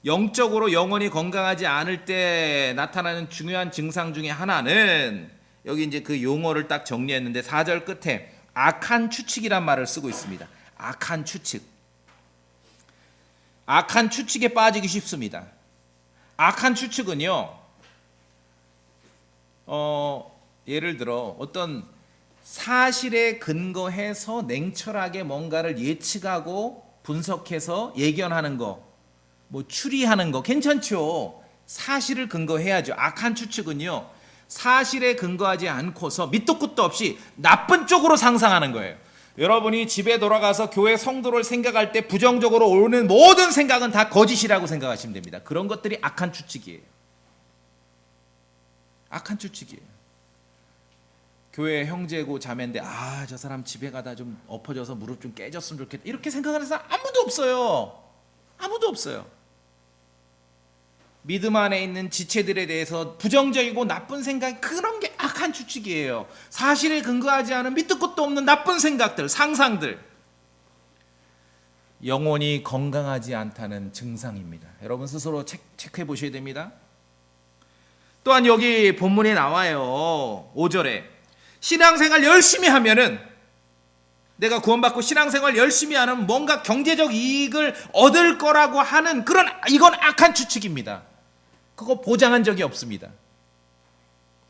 영적으로 영혼이 건강하지 않을 때 나타나는 중요한 증상 중에 하나는, 여기 이제 그 용어를 딱 정리했는데 4절 끝에 악한 추측이란 말을 쓰고 있습니다. 악한 추측. 악한 추측에 빠지기 쉽습니다. 악한 추측은요, 예를 들어 어떤 사실에 근거해서 냉철하게 뭔가를 예측하고 분석해서 예견하는 거, 뭐 추리하는 거 괜찮죠. 사실을 근거해야죠. 악한 추측은요, 사실에 근거하지 않고서 밑도 끝도 없이 나쁜 쪽으로 상상하는 거예요. 여러분이 집에 돌아가서 교회 성도를 생각할 때 부정적으로 오는 모든 생각은 다 거짓이라고 생각하시면 됩니다. 그런 것들이 악한 추측이에요. 악한 추측이에요. 교회 형제고 자매인데 저 사람 집에 가다 좀 엎어져서 무릎 좀 깨졌으면 좋겠다, 이렇게 생각하는 사람 아무도 없어요. 아무도 없어요. 믿음 안에 있는 지체들에 대해서 부정적이고 나쁜 생각, 그런 게 악한 추측이에요. 사실에 근거하지 않은 밑도 끝도 없는 나쁜 생각들, 상상들, 영혼이 건강하지 않다는 증상입니다. 여러분 스스로 체크해 보셔야 됩니다. 또한 여기 본문에 나와요. 5절에 신앙생활 열심히 하면은 내가 구원받고 신앙생활 열심히 하는 뭔가 경제적 이익을 얻을 거라고 하는 그런, 이건 악한 추측입니다. 그거 보장한 적이 없습니다.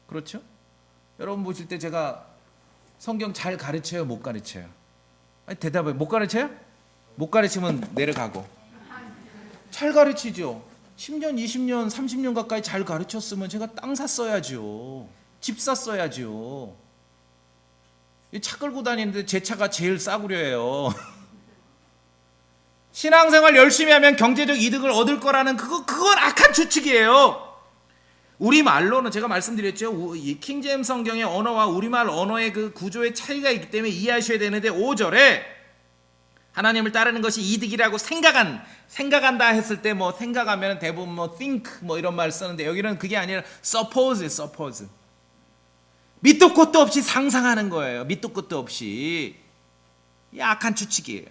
그렇죠? 여러분 보실 때 제가 성경 잘 가르쳐요, 못 가르쳐요? 아니, 대답해. 못 가르쳐요? 못 가르치면 내려가고. 잘 가르치죠. 10년, 20년, 30년 가까이 잘 가르쳤으면 제가 땅 샀어야죠. 집 샀어야죠. 차 끌고 다니는데 제 차가 제일 싸구려예요. 신앙생활 열심히 하면 경제적 이득을 얻을 거라는 그건 악한 추측이에요. 우리말로는 제가 말씀드렸죠. 이 킹제임스 성경의 언어와 우리말 언어의 그 구조의 차이가 있기 때문에 이해하셔야 되는데 5절에 하나님을 따르는 것이 이득이라고 생각한다 했을 때 뭐 생각하면 대부분 뭐 think 뭐 이런 말 쓰는데 여기는 그게 아니라 suppose. 밑도 끝도 없이 상상하는 거예요. 밑도 끝도 없이. 이 악한 추측이에요.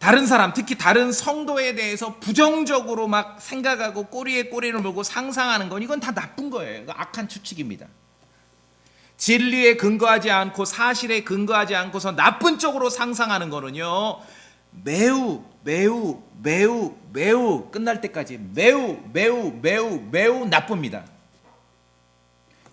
다른 사람, 특히 다른 성도에 대해서 부정적으로 막 생각하고 꼬리에 꼬리를 물고 상상하는 건 이건 다 나쁜 거예요. 이거 악한 추측입니다. 진리에 근거하지 않고 사실에 근거하지 않고서 나쁜 쪽으로 상상하는 거는요, 매우 끝날 때까지 매우 나쁩니다.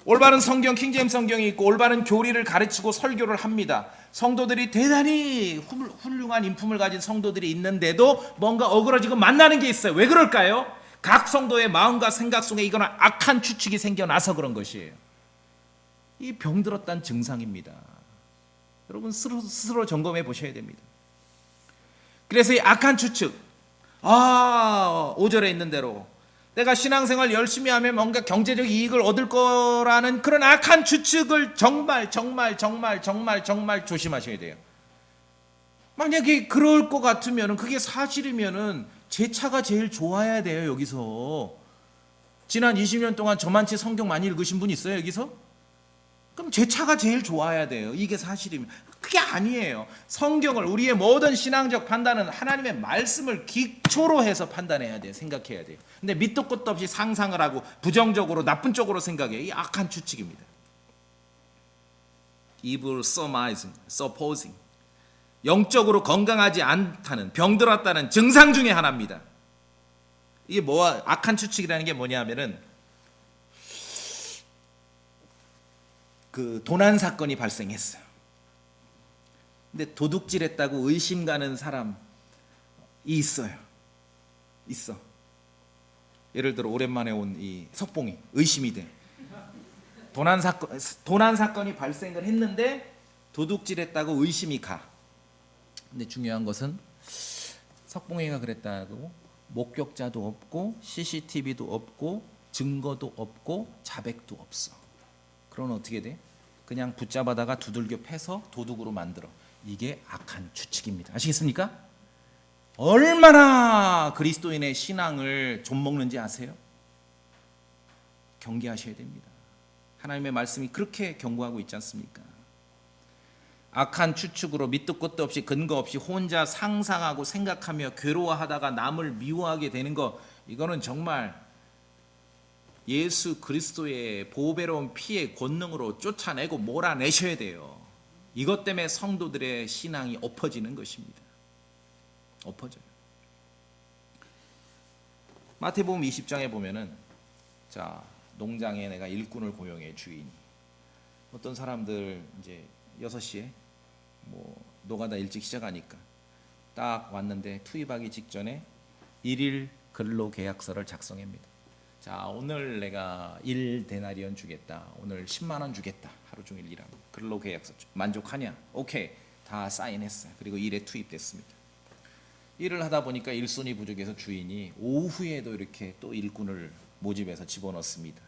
올바른 성경, 킹제임스 성경이 있고 올바른 교리를 가르치고 설교를 합니다. 성도들이 대단히 훌륭한 인품을 가진 성도들이 있는데도 뭔가 어그러지고 만나는 게 있어요. 왜 그럴까요? 각 성도의 마음과 생각 속에 이거는 악한 추측이 생겨나서 그런 것이에요. 이 병들었다는 증상입니다. 여러분 스스로 점검해 보셔야 됩니다. 그래서 이 악한 추측, 5절에 있는 대로 내가 신앙생활 열심히 하면 뭔가 경제적 이익을 얻을 거라는 그런 악한 추측을 정말 조심하셔야 돼요. 만약에 그럴 것 같으면, 그게 사실이면은 제 차가 제일 좋아야 돼요. 여기서 지난 20년 동안 저만치 성경 많이 읽으신 분 있어요 여기서? 그럼 제 차가 제일 좋아야 돼요. 이게 사실이면. 그게 아니에요. 성경을, 우리의 모든 신앙적 판단은 하나님의 말씀을 기초로 해서 판단해야 돼요. 생각해야 돼요. 근데 밑도 끝도 없이 상상을 하고 부정적으로 나쁜 쪽으로 생각해요. 이 악한 추측입니다. evil surmising, supposing. 영적으로 건강하지 않다는, 병들었다는 증상 중에 하나입니다. 이게 악한 추측이라는 게 뭐냐면은 그 도난 사건이 발생했어요. 근데 도둑질했다고 의심 가는 사람이 있어. 예를 들어 오랜만에 온 이 석봉이 의심이 돼. 도난 사건이 발생을 했는데 도둑질했다고 의심이 가. 근데 중요한 것은 석봉이가 그랬다고 목격자도 없고 CCTV도 없고 증거도 없고 자백도 없어. 그러면 어떻게 돼? 그냥 붙잡아다가 두들겨 패서 도둑으로 만들어. 이게 악한 추측입니다. 아시겠습니까? 얼마나 그리스도인의 신앙을 좀먹는지 아세요? 경계하셔야 됩니다. 하나님의 말씀이 그렇게 경고하고 있지 않습니까? 악한 추측으로 밑도 끝도 없이 근거 없이 혼자 상상하고 생각하며 괴로워하다가 남을 미워하게 되는 거, 이거는 정말 예수 그리스도의 보배로운 피의 권능으로 쫓아내고 몰아내셔야 돼요. 이것 때문에 성도들의 신앙이 엎어지는 것입니다. 엎어져요. 마태복음 20장에 보면은, 자, 농장에 내가 일꾼을 고용해, 주인이. 어떤 사람들 이제 6시에 뭐 노가다 일찍 시작하니까 딱 왔는데 투입하기 직전에 1일 근로계약서를 작성합니다. 자, 오늘 내가 1데나리온 주겠다. 오늘 10만 원 주겠다. 하루 종일 일하고. 근로계약서 만족하냐? 오케이. 다 사인했어요. 그리고 일에 투입됐습니다. 일을 하다 보니까 일손이 부족해서 주인이 오후에도 이렇게 또 일꾼을 모집해서 집어넣습니다.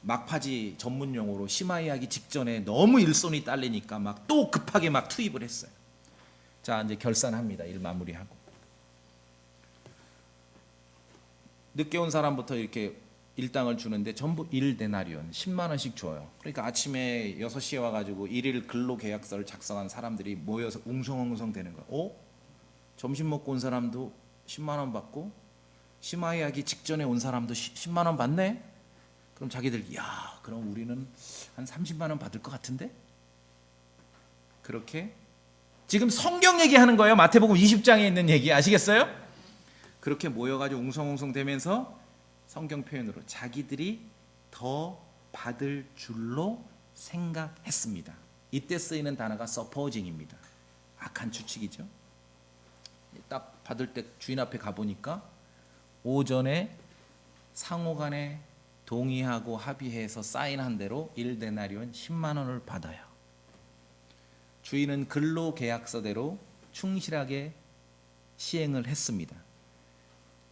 막바지 전문 용어로 심하이하기 직전에 너무 일손이 딸리니까 막 또 급하게 막 투입을 했어요. 자, 이제 결산합니다. 일 마무리하고. 늦게 온 사람부터 이렇게 일당을 주는데 전부 1데나리온 10만 원씩 줘요. 그러니까 아침에 6시에 와가지고 1일 근로계약서를 작성한 사람들이 모여서 웅성웅성 되는 거예요. 점심 먹고 온 사람도 10만 원 받고 심하이하기 직전에 온 사람도 10만 원 받네? 그럼 자기들 야 그럼 우리는 한 30만 원 받을 것 같은데? 그렇게 지금 성경 얘기하는 거예요. 마태복음 20장에 있는 얘기 아시겠어요? 그렇게 모여가지고 웅성웅성 되면서 성경 표현으로 자기들이 더 받을 줄로 생각했습니다. 이때 쓰이는 단어가 supposing입니다. 악한 추측이죠. 딱 받을 때 주인 앞에 가보니까 오전에 상호간에 동의하고 합의해서 사인한 대로 1데나리온 10만 원을 받아요. 주인은 근로계약서대로 충실하게 시행을 했습니다.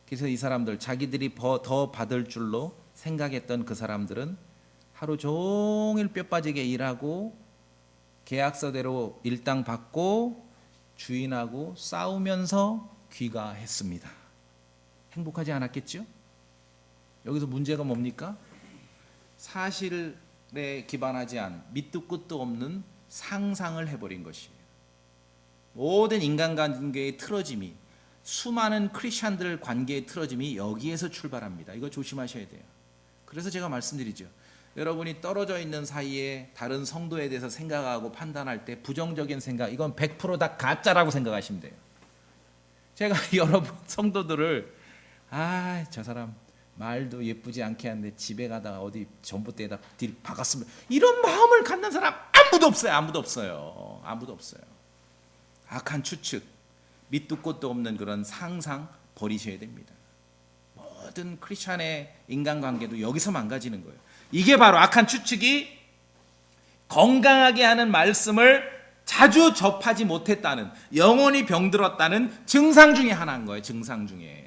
그래서 이 사람들 자기들이 더 받을 줄로 생각했던 그 사람들은 하루 종일 뼈 빠지게 일하고 계약서대로 일당 받고 주인하고 싸우면서 귀가했습니다. 행복하지 않았겠죠? 여기서 문제가 뭡니까? 사실에 기반하지 않은 밑도 끝도 없는 상상을 해버린 것이에요. 모든 인간관계의 틀어짐이, 수많은 크리스찬들 관계의 틀어짐이 여기에서 출발합니다. 이거 조심하셔야 돼요. 그래서 제가 말씀드리죠. 여러분이 떨어져 있는 사이에 다른 성도에 대해서 생각하고 판단할 때 부정적인 생각, 이건 100% 다 가짜라고 생각하시면 돼요. 제가 여러분 성도들을 저 사람 말도 예쁘지 않게 하는데 집에 가다가 어디 전봇대에다 박았으면, 이런 마음을 갖는 사람 아무도 없어요. 아무도 없어요. 악한 추측, 밑도 끝도 없는 그런 상상 버리셔야 됩니다. 모든 크리스찬의 인간관계도 여기서 망가지는 거예요. 이게 바로 악한 추측이 건강하게 하는 말씀을 자주 접하지 못했다는, 영혼이 병들었다는 증상 중에 하나인 거예요. 증상 중에.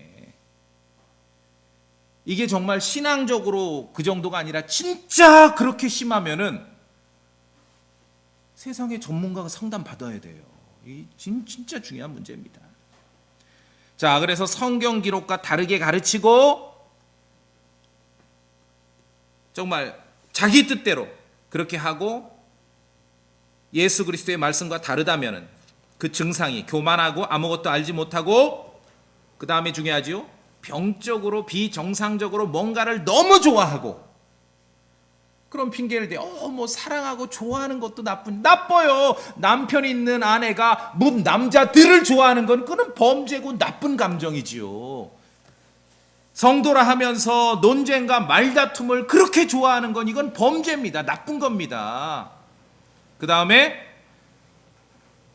이게 정말 신앙적으로 그 정도가 아니라 진짜 그렇게 심하면은 세상의 전문가가 상담 받아야 돼요. 이 진짜 중요한 문제입니다. 자, 그래서 성경 기록과 다르게 가르치고 정말 자기 뜻대로 그렇게 하고 예수 그리스도의 말씀과 다르다면은 그 증상이 교만하고 아무것도 알지 못하고, 그 다음에 중요하지요, 병적으로 비정상적으로 뭔가를 너무 좋아하고, 그런 핑계를 대. 뭐 사랑하고 좋아하는 것도 나빠요. 남편 있는 아내가 남자들을 좋아하는 건 그건 범죄고 나쁜 감정이지요. 성도라 하면서 논쟁과 말다툼을 그렇게 좋아하는 건 이건 범죄입니다. 나쁜 겁니다. 그 다음에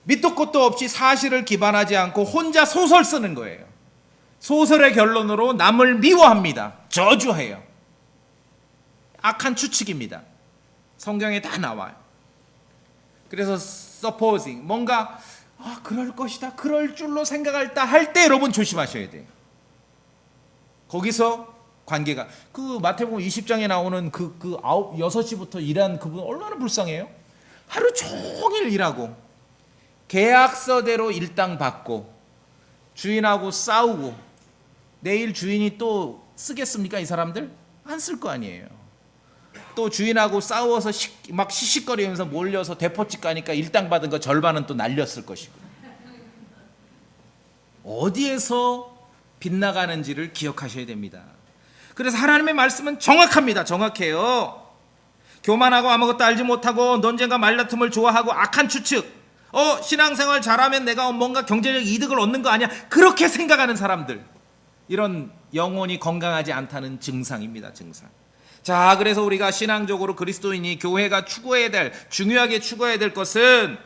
밑도 끝도 없이 사실을 기반하지 않고 혼자 소설 쓰는 거예요. 소설의 결론으로 남을 미워합니다. 저주해요. 악한 추측입니다. 성경에 다 나와요. 그래서 supposing, 뭔가 그럴 것이다, 그럴 줄로 생각할 때 여러분 조심하셔야 돼요. 거기서 관계가, 그 마태복음 20장에 나오는 그 6시부터 일한 그분 얼마나 불쌍해요. 하루 종일 일하고 계약서대로 일당 받고 주인하고 싸우고, 내일 주인이 또 쓰겠습니까? 이 사람들? 안 쓸 거 아니에요. 또 주인하고 싸워서 막 시식거리면서 몰려서 대포집 가니까 일당 받은 거 절반은 또 날렸을 것이고, 어디에서 빗나가는지를 기억하셔야 됩니다. 그래서 하나님의 말씀은 정확합니다. 정확해요. 교만하고 아무것도 알지 못하고 논쟁과 말다툼을 좋아하고 악한 추측, 신앙생활 잘하면 내가 뭔가 경제적 이득을 얻는 거 아니야, 그렇게 생각하는 사람들, 이런 영혼이 건강하지 않다는 증상입니다. 증상. 자, 그래서 우리가 신앙적으로 그리스도인이 교회가 중요하게 추구해야 될 것은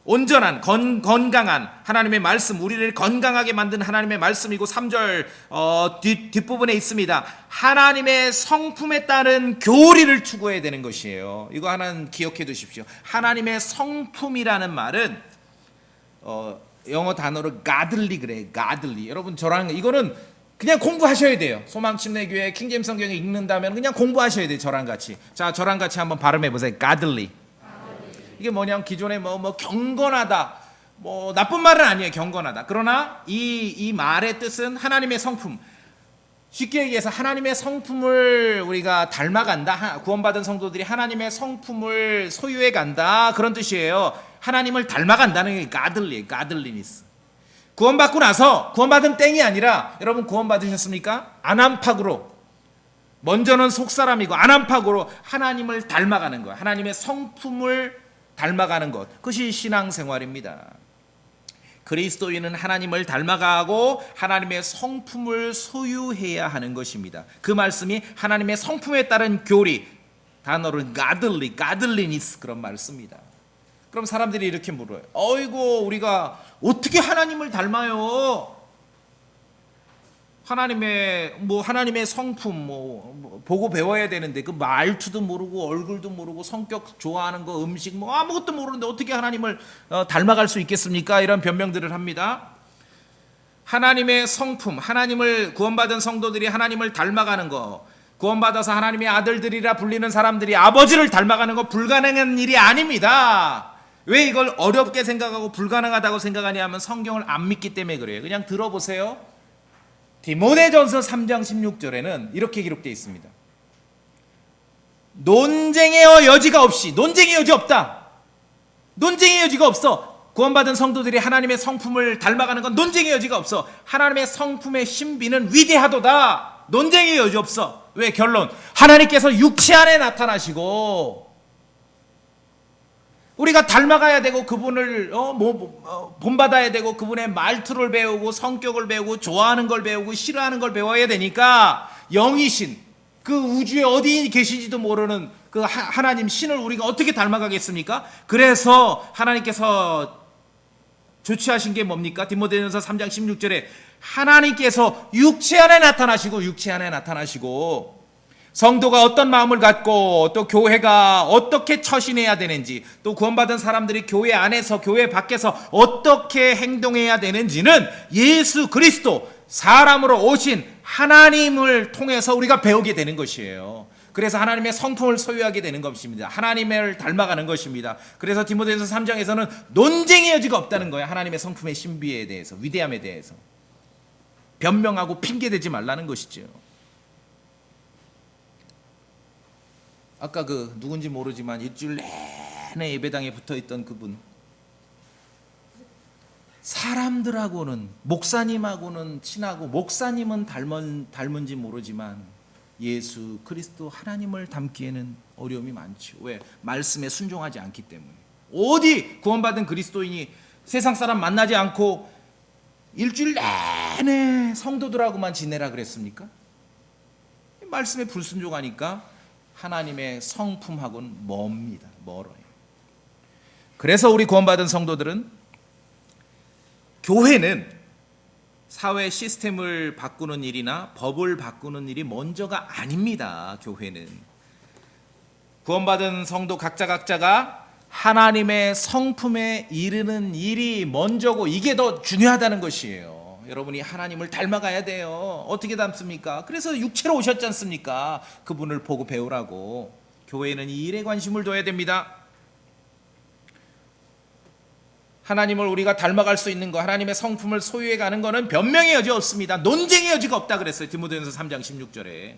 온전한 건강한 하나님의 말씀, 우리를 건강하게 만든 하나님의 말씀이고, 3절 뒷부분에 있습니다. 하나님의 성품에 따른 교리를 추구해야 되는 것이에요. 이거 하나는 기억해 두십시오. 하나님의 성품이라는 말은 영어 단어로 godly 그래요. godly. 여러분 저랑 이거는 그냥 공부하셔야 돼요. 소망침례교회 킹제임스 성경에 읽는다면 그냥 공부하셔야 돼요. 저랑 같이. 자, 저랑 같이 한번 발음해 보세요. godly. 이게 뭐냐면 기존에 뭐 경건하다, 뭐 나쁜 말은 아니에요. 경건하다. 그러나 이 말의 뜻은 하나님의 성품. 쉽게 얘기해서 하나님의 성품을 우리가 닮아간다. 구원받은 성도들이 하나님의 성품을 소유해 간다, 그런 뜻이에요. 하나님을 닮아간다는 게 godliness. 구원받고 나서 구원받은 땡이 아니라, 여러분 구원받으셨습니까? 안암팍으로 먼저는 속사람이고 안암pak으로 하나님을 닮아가는 것, 하나님의 성품을 닮아가는 것, 그것이 신앙생활입니다. 그리스도인은 하나님을 닮아가고 하나님의 성품을 소유해야 하는 것입니다. 그 말씀이 하나님의 성품에 따른 교리, 단어로는 godliness 그런 말씀입니다. 그럼 사람들이 이렇게 물어요. 어이고 우리가 어떻게 하나님을 닮아요? 하나님의 성품 보고 배워야 되는데 그 말투도 모르고 얼굴도 모르고 성격 좋아하는 거 음식 아무것도 모르는데 어떻게 하나님을 닮아갈 수 있겠습니까? 이런 변명들을 합니다. 하나님의 성품, 하나님을 구원받은 성도들이 하나님을 닮아가는 거, 구원받아서 하나님의 아들들이라 불리는 사람들이 아버지를 닮아가는 거 불가능한 일이 아닙니다. 왜 이걸 어렵게 생각하고 불가능하다고 생각하냐 하면 성경을 안 믿기 때문에 그래요. 그냥 들어보세요. 디모데전서 3장 16절에는 이렇게 기록되어 있습니다. 논쟁의 여지가 없이, 논쟁의 여지 없다. 논쟁의 여지가 없어. 구원받은 성도들이 하나님의 성품을 닮아가는 건 논쟁의 여지가 없어. 하나님의 성품의 신비는 위대하도다. 논쟁의 여지 없어. 왜? 결론. 하나님께서 육체 안에 나타나시고 우리가 닮아가야 되고 그분을 본받아야 되고 그분의 말투를 배우고 성격을 배우고 좋아하는 걸 배우고 싫어하는 걸 배워야 되니까 영이신 그 우주에 어디 계신지도 모르는 그 하나님 신을 우리가 어떻게 닮아가겠습니까? 그래서 하나님께서 조치하신 게 뭡니까? 디모데전서 3장 16절에 하나님께서 육체 안에 나타나시고 성도가 어떤 마음을 갖고 또 교회가 어떻게 처신해야 되는지 또 구원받은 사람들이 교회 안에서 교회 밖에서 어떻게 행동해야 되는지는 예수 그리스도 사람으로 오신 하나님을 통해서 우리가 배우게 되는 것이에요. 그래서 하나님의 성품을 소유하게 되는 것입니다. 하나님을 닮아가는 것입니다. 그래서 디모데전서 3장에서는 논쟁의 여지가 없다는 거예요. 하나님의 성품의 신비에 대해서, 위대함에 대해서. 변명하고 핑계대지 말라는 것이죠. 아까 누군지 모르지만 일주일 내내 예배당에 붙어있던 그분, 사람들하고는 목사님하고는 친하고 목사님은 닮은지 모르지만 예수 그리스도 하나님을 닮기에는 어려움이 많죠. 왜? 말씀에 순종하지 않기 때문에. 어디 구원받은 그리스도인이 세상 사람 만나지 않고 일주일 내내 성도들하고만 지내라 그랬습니까? 말씀에 불순종하니까 하나님의 성품하고는 멀어요. 그래서 우리 구원받은 성도들은 교회는 사회 시스템을 바꾸는 일이나 법을 바꾸는 일이 먼저가 아닙니다. 교회는 구원받은 성도 각자가 하나님의 성품에 이르는 일이 먼저고 이게 더 중요하다는 것이에요. 여러분이 하나님을 닮아가야 돼요. 어떻게 닮습니까? 그래서 육체로 오셨지 않습니까? 그분을 보고 배우라고. 교회는 이 일에 관심을 둬야 됩니다. 하나님을 우리가 닮아갈 수 있는 거, 하나님의 성품을 소유해 가는 거는 변명의 여지 없습니다. 논쟁의 여지가 없다 그랬어요. 디모데전서 3장 16절에.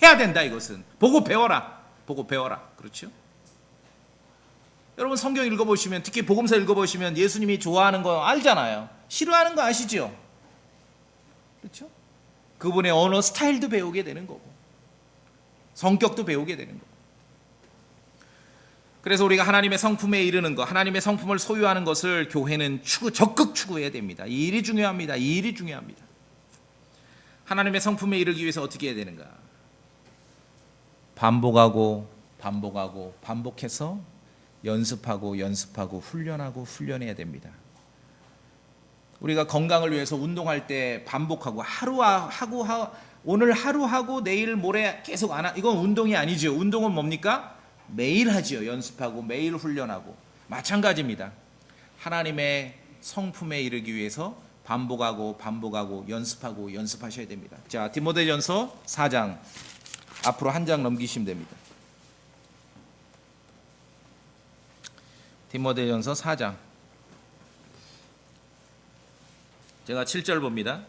해야 된다 이것은. 보고 배워라. 그렇죠? 여러분 성경 읽어보시면, 특히 복음서 읽어보시면 예수님이 좋아하는 거 알잖아요. 싫어하는 거 아시죠? 그렇죠? 그분의 언어 스타일도 배우게 되는 거고 성격도 배우게 되는 거고. 그래서 우리가 하나님의 성품에 이르는 것, 하나님의 성품을 소유하는 것을 교회는 적극 추구해야 됩니다. 이 일이 중요합니다. 하나님의 성품에 이르기 위해서 어떻게 해야 되는가? 반복해서 연습하고 훈련해야 됩니다. 우리가 건강을 위해서 운동할 때 반복하고 오늘 하루 하고 내일 모레 계속 안 이건 운동이 아니죠. 운동은 뭡니까? 매일 하지요. 연습하고 매일 훈련하고. 마찬가지입니다. 하나님의 성품에 이르기 위해서 반복하고 연습하셔야 됩니다. 자, 디모데전서 4장 앞으로 한 장 넘기시면 됩니다. 디모데전서 4장 제가 7절 봅니다.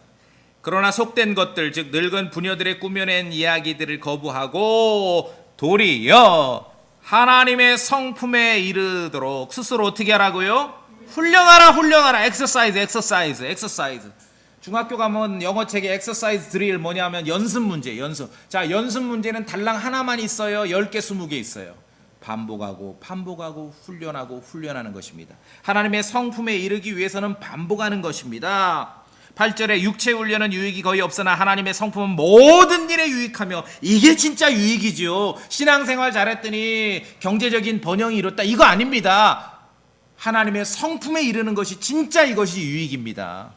그러나 속된 것들 즉 늙은 부녀들의 꾸며낸 이야기들을 거부하고 도리어 하나님의 성품에 이르도록 스스로 어떻게 하라고요? 훈련하라. 엑서사이즈. 중학교 가면 영어책에 엑서사이즈 드릴 뭐냐면 연습 문제, 연습. 자, 연습 문제는 달랑 하나만 있어요? 10개, 20개 있어요. 반복하고 반복하고 훈련하고 훈련하는 것입니다. 하나님의 성품에 이르기 위해서는 반복하는 것입니다. 8절에 육체 훈련은 유익이 거의 없으나 하나님의 성품은 모든 일에 유익하며, 이게 진짜 유익이죠. 신앙생활 잘했더니 경제적인 번영이 이뤘다, 이거 아닙니다. 하나님의 성품에 이르는 것이 진짜 이것이 유익입니다.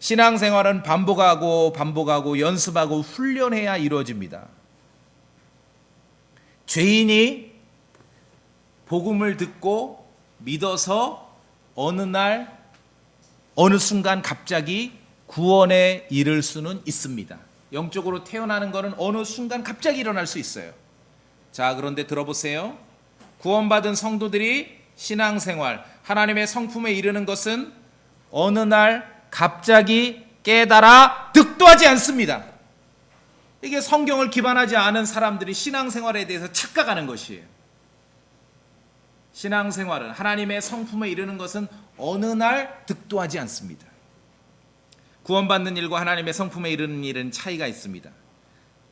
신앙생활은 반복하고 반복하고 연습하고 훈련해야 이루어집니다. 죄인이 복음을 듣고 믿어서 어느 날 어느 순간 갑자기 구원에 이를 수는 있습니다. 영적으로 태어나는 것은 어느 순간 갑자기 일어날 수 있어요. 자, 그런데 들어보세요. 구원받은 성도들이 신앙생활, 하나님의 성품에 이르는 것은 어느 날 갑자기 깨달아 득도하지 않습니다. 이게 성경을 기반하지 않은 사람들이 신앙생활에 대해서 착각하는 것이에요. 신앙생활은, 하나님의 성품에 이르는 것은 어느 날 득도하지 않습니다. 구원받는 일과 하나님의 성품에 이르는 일은 차이가 있습니다.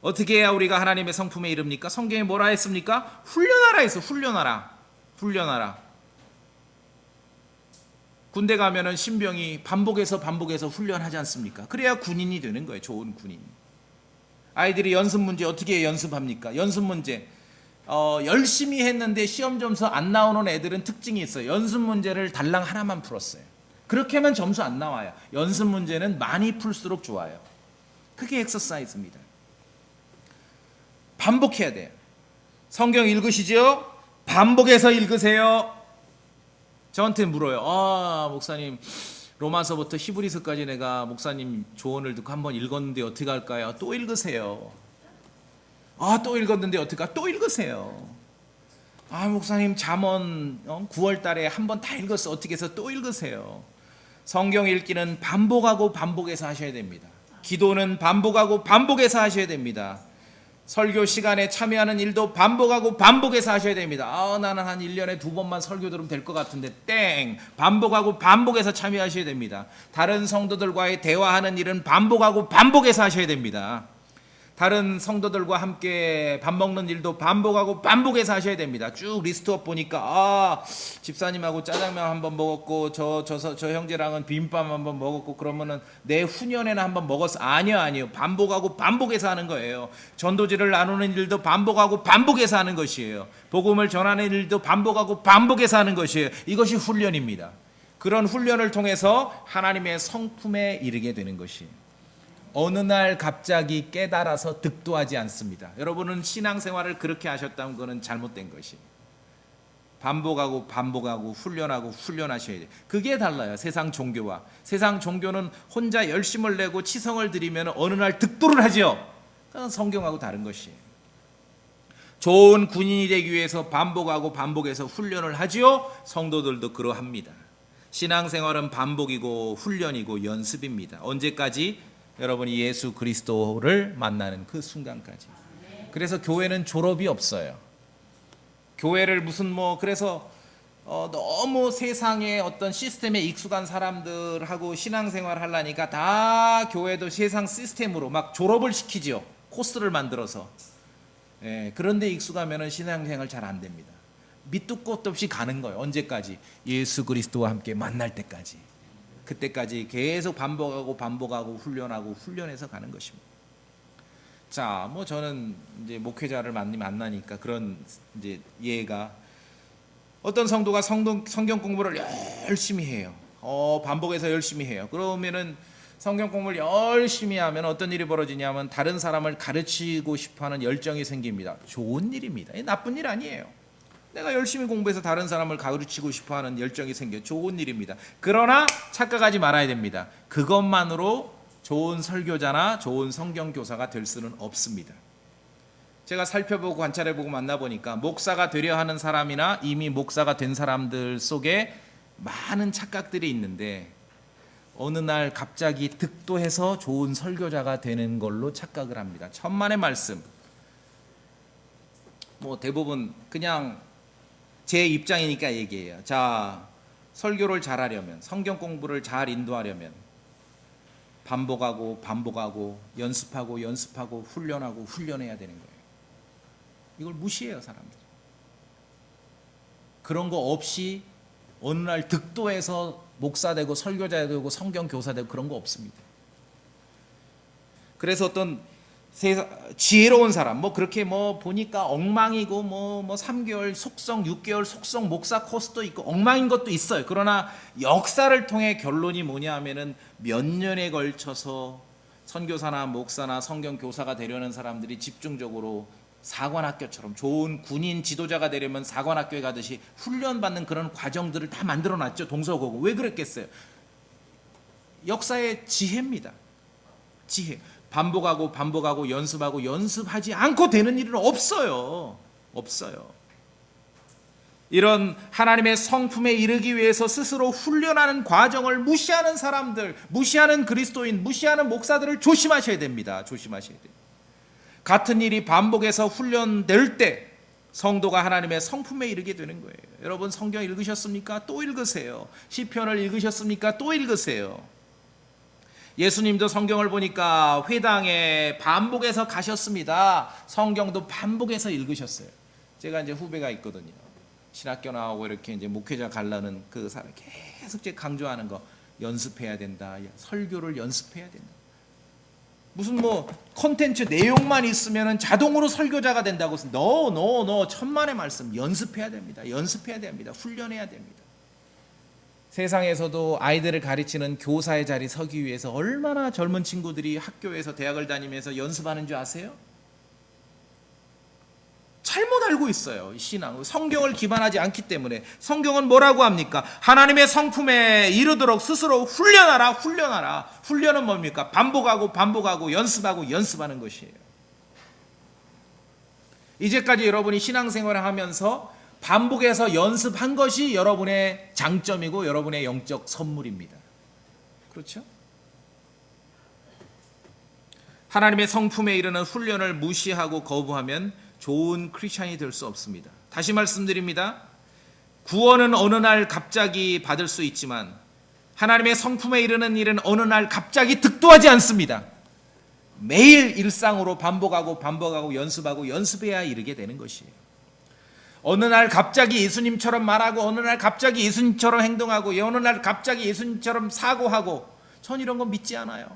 어떻게 해야 우리가 하나님의 성품에 이릅니까? 성경에 뭐라 했습니까? 훈련하라 했어. 훈련하라. 훈련하라. 군대 가면은 신병이 반복해서 훈련하지 않습니까? 그래야 군인이 되는 거예요. 좋은 군인. 아이들이 연습 문제 어떻게 연습합니까? 연습 문제 열심히 했는데 시험 점수 안 나오는 애들은 특징이 있어요. 연습 문제를 달랑 하나만 풀었어요. 그렇게 하면 점수 안 나와요. 연습 문제는 많이 풀수록 좋아요. 그게 엑서사이즈입니다. 반복해야 돼요. 성경 읽으시죠? 반복해서 읽으세요. 저한테 물어요. 목사님, 로마서부터 히브리서까지 내가 목사님 조언을 듣고 한번 읽었는데 어떻게 할까요? 또 읽으세요. 또 읽었는데 어떡하? 또 읽으세요. 목사님 잠언 9월 달에 한번 다 읽었어. 어떻게 해서 또 읽으세요. 성경 읽기는 반복하고 반복해서 하셔야 됩니다. 기도는 반복하고 반복해서 하셔야 됩니다. 설교 시간에 참여하는 일도 반복하고 반복해서 하셔야 됩니다. 나는 한 1년에 2번만 설교 들으면 될 것 같은데 땡! 반복하고 반복해서 참여하셔야 됩니다. 다른 성도들과의 대화하는 일은 반복하고 반복해서 하셔야 됩니다. 다른 성도들과 함께 밥 먹는 일도 반복하고 반복해서 하셔야 됩니다. 쭉 리스트업 보니까 집사님하고 짜장면 한번 먹었고 저 형제랑은 비빔밥 한번 먹었고 그러면은 내 후년에는 한번 먹었어. 아니요. 반복하고 반복해서 하는 거예요. 전도지를 나누는 일도 반복하고 반복해서 하는 것이에요. 복음을 전하는 일도 반복하고 반복해서 하는 것이에요. 이것이 훈련입니다. 그런 훈련을 통해서 하나님의 성품에 이르게 되는 것이에요. 어느 날 갑자기 깨달아서 득도하지 않습니다. 여러분은 신앙생활을 그렇게 하셨다면 그거는 잘못된 것이에요. 반복하고 반복하고 훈련하셔야 돼요. 그게 달라요. 세상 종교와. 세상 종교는 혼자 열심을 내고 치성을 드리면 어느 날 득도를 하죠. 그건 성경하고 다른 것이에요. 좋은 군인이 되기 위해서 반복하고 반복해서 훈련을 하지요. 성도들도 그러합니다. 신앙생활은 반복이고 훈련이고 연습입니다. 언제까지? 여러분이 예수 그리스도를 만나는 그 순간까지. 그래서 교회는 졸업이 없어요. 교회를 그래서 너무 세상의 어떤 시스템에 익숙한 사람들하고 신앙생활 하려니까 다 교회도 세상 시스템으로 막 졸업을 시키지요. 코스를 만들어서. 그런데 익숙하면 신앙생활 잘 안 됩니다. 밑도 끝도 없이 가는 거예요. 언제까지? 예수 그리스도와 함께 만날 때까지. 그때까지 계속 반복하고 훈련해서 가는 것입니다. 자, 저는 이제 목회자를 많이 만나니까 그런 이제 예가, 어떤 성도가 성경 공부를 열심히 해요. 반복해서 열심히 해요. 그러면은 성경 공부를 열심히 하면 어떤 일이 벌어지냐면 다른 사람을 가르치고 싶어하는 열정이 생깁니다. 좋은 일입니다. 나쁜 일 아니에요. 내가 열심히 공부해서 다른 사람을 가르치고 싶어하는 열정이 생겨 좋은 일입니다. 그러나 착각하지 말아야 됩니다. 그것만으로 좋은 설교자나 좋은 성경교사가 될 수는 없습니다. 제가 살펴보고 관찰해보고 만나보니까 목사가 되려 하는 사람이나 이미 목사가 된 사람들 속에 많은 착각들이 있는데 어느 날 갑자기 득도해서 좋은 설교자가 되는 걸로 착각을 합니다. 천만의 말씀. 대부분 그냥 제 입장이니까 얘기해요. 자, 설교를 잘하려면, 성경 공부를 잘 인도하려면 반복하고 연습하고 훈련해야 되는 거예요. 이걸 무시해요, 사람들이. 그런 거 없이 어느 날 득도해서 목사 되고 설교자 되고 성경 교사 되고 그런 거 없습니다. 그래서 어떤 지혜로운 사람, 그렇게 보니까 엉망이고 3개월 속성, 6개월 속성 목사 코스도 있고 엉망인 것도 있어요. 그러나 역사를 통해 결론이 뭐냐 하면은 몇 년에 걸쳐서 선교사나 목사나 성경 교사가 되려는 사람들이 집중적으로 사관학교처럼 좋은 군인 지도자가 되려면 사관학교에 가듯이 훈련받는 그런 과정들을 다 만들어놨죠. 동서고고. 왜 그랬겠어요? 역사의 지혜입니다. 지혜. 반복하고 연습하지 않고 되는 일은 없어요. 이런 하나님의 성품에 이르기 위해서 스스로 훈련하는 과정을 무시하는 사람들, 무시하는 그리스도인, 무시하는 목사들을 조심하셔야 됩니다. 같은 일이 반복해서 훈련될 때 성도가 하나님의 성품에 이르게 되는 거예요. 여러분 성경 읽으셨습니까? 또 읽으세요. 시편을 읽으셨습니까? 또 읽으세요. 예수님도 성경을 보니까 회당에 반복해서 가셨습니다. 성경도 반복해서 읽으셨어요. 제가 이제 후배가 있거든요. 신학교 나오고 이렇게 이제 목회자 가려는 그 사람 계속 강조하는 거, 연습해야 된다. 설교를 연습해야 된다. 무슨 콘텐츠 내용만 있으면 자동으로 설교자가 된다고 해서 no 천만의 말씀. 연습해야 됩니다. 훈련해야 됩니다. 세상에서도 아이들을 가르치는 교사의 자리 서기 위해서 얼마나 젊은 친구들이 학교에서 대학을 다니면서 연습하는 줄 아세요? 잘못 알고 있어요. 신앙, 성경을 기반하지 않기 때문에. 성경은 뭐라고 합니까? 하나님의 성품에 이르도록 스스로 훈련하라. 훈련은 뭡니까? 반복하고 연습하는 것이에요. 이제까지 여러분이 신앙생활을 하면서 반복해서 연습한 것이 여러분의 장점이고 여러분의 영적 선물입니다. 그렇죠? 하나님의 성품에 이르는 훈련을 무시하고 거부하면 좋은 크리스찬이 될 수 없습니다. 다시 말씀드립니다. 구원은 어느 날 갑자기 받을 수 있지만 하나님의 성품에 이르는 일은 어느 날 갑자기 득도하지 않습니다. 매일 일상으로 반복하고 연습해야 이르게 되는 것이에요. 어느 날 갑자기 예수님처럼 말하고 어느 날 갑자기 예수님처럼 행동하고 어느 날 갑자기 예수님처럼 사고하고, 전 이런 거 믿지 않아요.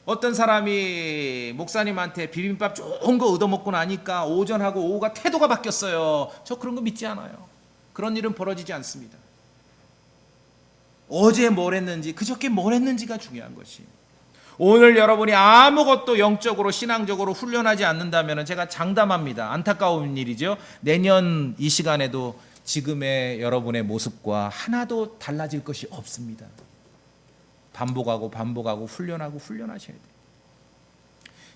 어떤 사람이 목사님한테 비빔밥 좋은 거 얻어먹고 나니까 오전하고 오후가 태도가 바뀌었어요. 저 그런 거 믿지 않아요. 그런 일은 벌어지지 않습니다. 어제 뭘 했는지, 그저께 뭘 했는지가 중요한 것이. 오늘 여러분이 아무것도 영적으로 신앙적으로 훈련하지 않는다면 제가 장담합니다. 안타까운 일이죠. 내년 이 시간에도 지금의 여러분의 모습과 하나도 달라질 것이 없습니다. 반복하고 훈련하셔야 돼요.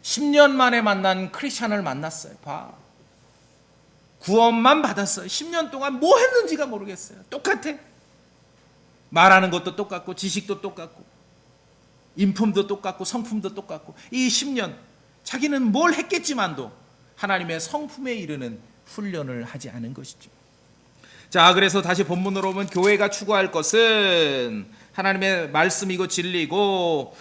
10년 만에 만난 크리스찬을 만났어요. 구원만 받았어요. 10년 동안 뭐 했는지가 모르겠어요. 똑같아. 말하는 것도 똑같고 지식도 똑같고 인품도 똑같고 성품도 똑같고, 이 10년 자기는 뭘 했겠지만도 하나님의 성품에 이르는 훈련을 하지 않은 것이죠. 자, 그래서 다시 본문으로 오면 교회가 추구할 것은 하나님의 말씀이고 진리고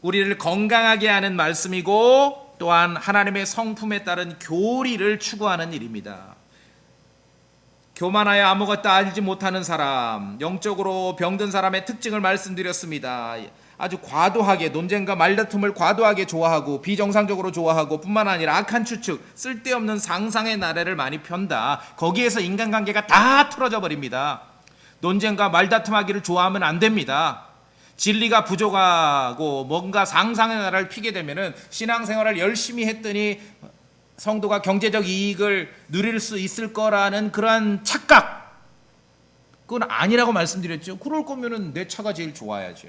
우리를 건강하게 하는 말씀이고 또한 하나님의 성품에 따른 교리를 추구하는 일입니다. 교만하여 아무것도 알지 못하는 사람, 영적으로 병든 사람의 특징을 말씀드렸습니다. 아주 과도하게 논쟁과 말다툼을 과도하게 좋아하고 비정상적으로 좋아하고 뿐만 아니라 악한 추측, 쓸데없는 상상의 나래를 많이 편다. 거기에서 인간관계가 다 틀어져 버립니다. 논쟁과 말다툼하기를 좋아하면 안 됩니다. 진리가 부족하고 뭔가 상상의 나래를 피게 되면은 신앙생활을 열심히 했더니 성도가 경제적 이익을 누릴 수 있을 거라는 그러한 착각, 그건 아니라고 말씀드렸죠. 그럴 거면은 내 차가 제일 좋아야죠.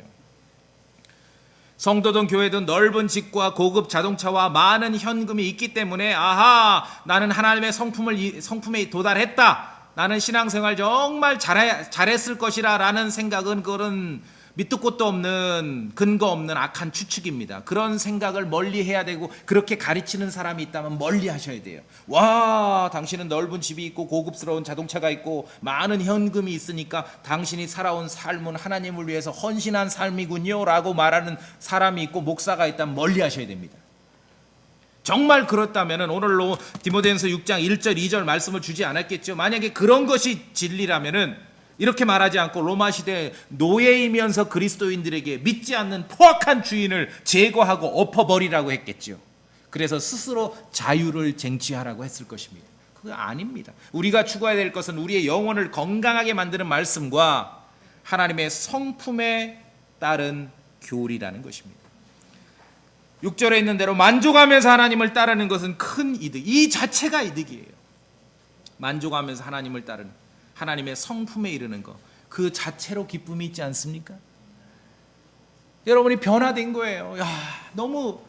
성도든 교회든 넓은 집과 고급 자동차와 많은 현금이 있기 때문에 나는 하나님의 성품에 도달했다. 나는 신앙생활 정말 잘했을 것이라 라는 생각은 그거는 밑도 끝도 없는 근거 없는 악한 추측입니다. 그런 생각을 멀리 해야 되고 그렇게 가르치는 사람이 있다면 멀리 하셔야 돼요. 와, 당신은 넓은 집이 있고 고급스러운 자동차가 있고 많은 현금이 있으니까 당신이 살아온 삶은 하나님을 위해서 헌신한 삶이군요 라고 말하는 사람이 있고 목사가 있다면 멀리 하셔야 됩니다. 정말 그렇다면 오늘로 디모데전서 6장 1절 2절 말씀을 주지 않았겠죠. 만약에 그런 것이 진리라면 이렇게 말하지 않고 로마 시대 노예이면서 그리스도인들에게 믿지 않는 포악한 주인을 제거하고 엎어버리라고 했겠죠. 그래서 스스로 자유를 쟁취하라고 했을 것입니다. 그거 아닙니다. 우리가 추구해야 될 것은 우리의 영혼을 건강하게 만드는 말씀과 하나님의 성품에 따른 교리라는 것입니다. 6절에 있는 대로 만족하면서 하나님을 따르는 것은 큰 이득, 이 자체가 이득이에요. 만족하면서 하나님을 따르는, 하나님의 성품에 이르는 것, 그 자체로 기쁨이 있지 않습니까? 여러분이 변화된 거예요. 야, 너무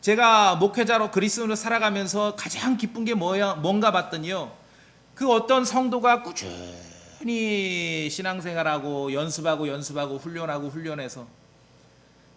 제가 목회자로 그리스도인으로 살아가면서 가장 기쁜 게 뭔가 봤더니요, 그 어떤 성도가 꾸준히 신앙생활하고 연습하고 훈련하고 훈련해서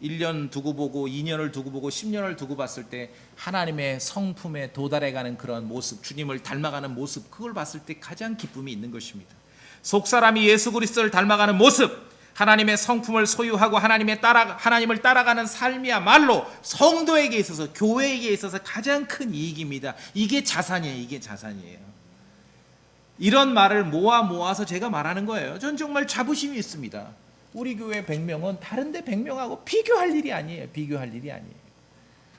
1년 두고 보고 2년을 두고 보고 10년을 두고 봤을 때 하나님의 성품에 도달해가는 그런 모습, 주님을 닮아가는 모습, 그걸 봤을 때 가장 기쁨이 있는 것입니다. 속사람이 예수 그리스도를 닮아가는 모습, 하나님의 성품을 소유하고 하나님을 따라가는 삶이야말로 성도에게 있어서, 교회에게 있어서 가장 큰 이익입니다. 이게 자산이에요. 이게 자산이에요. 이런 말을 모아서 제가 말하는 거예요. 전 정말 자부심이 있습니다. 우리 교회 100명은 다른 데 100명하고 비교할 일이 아니에요. 비교할 일이 아니에요.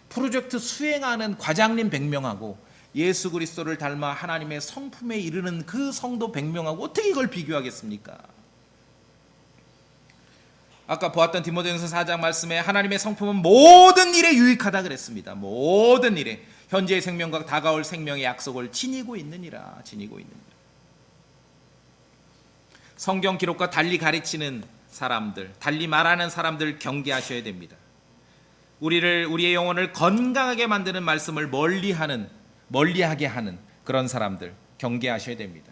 프로젝트 수행하는 과장님 100명하고 예수 그리스도를 닮아 하나님의 성품에 이르는 그 성도 100명하고 어떻게 이걸 비교하겠습니까? 아까 보았던 디모데전서 4장 말씀에 하나님의 성품은 모든 일에 유익하다 그랬습니다. 모든 일에 현재의 생명과 다가올 생명의 약속을 지니고 있느니라. 성경 기록과 달리 가르치는 사람들, 달리 말하는 사람들 경계하셔야 됩니다. 우리의 영혼을 건강하게 만드는 말씀을 멀리하게 하는 그런 사람들 경계하셔야 됩니다.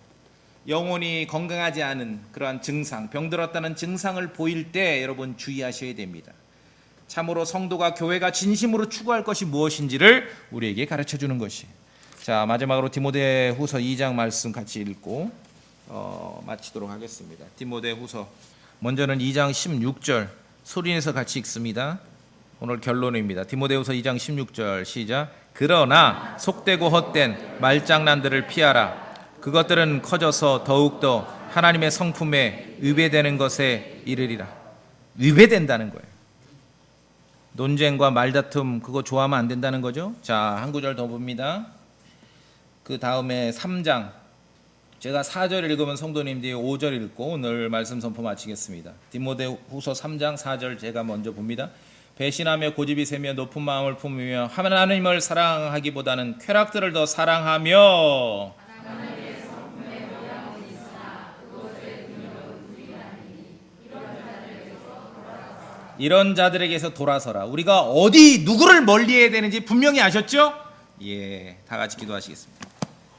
영혼이 건강하지 않은 그러한 증상, 병들었다는 증상을 보일 때 여러분 주의하셔야 됩니다. 참으로 성도가, 교회가 진심으로 추구할 것이 무엇인지를 우리에게 가르쳐 주는 것이. 자, 마지막으로 디모데후서 2장 말씀 같이 읽고 마치도록 하겠습니다. 디모데후서 먼저는 2장 16절 소리내서 같이 읽습니다. 오늘 결론입니다. 디모데후서 2장 16절 시작. 그러나 속되고 헛된 말장난들을 피하라. 그것들은 커져서 더욱더 하나님의 성품에 위배되는 것에 이르리라. 위배된다는 거예요. 논쟁과 말다툼 그거 좋아하면 안 된다는 거죠. 자, 한 구절 더 봅니다. 그 다음에 3장, 제가 4절 읽으면 성도님들이 5절 읽고 오늘 말씀 선포 마치겠습니다. 디모데후서 3장 4절 제가 먼저 봅니다. 배신하며 고집이 세며 높은 마음을 품으며 하나님을 사랑하기보다는 쾌락들을 더 사랑하며 이런 자들에게서 돌아서라. 우리가 어디 누구를 멀리해야 되는지 분명히 아셨죠? 예, 다 같이 기도하시겠습니다.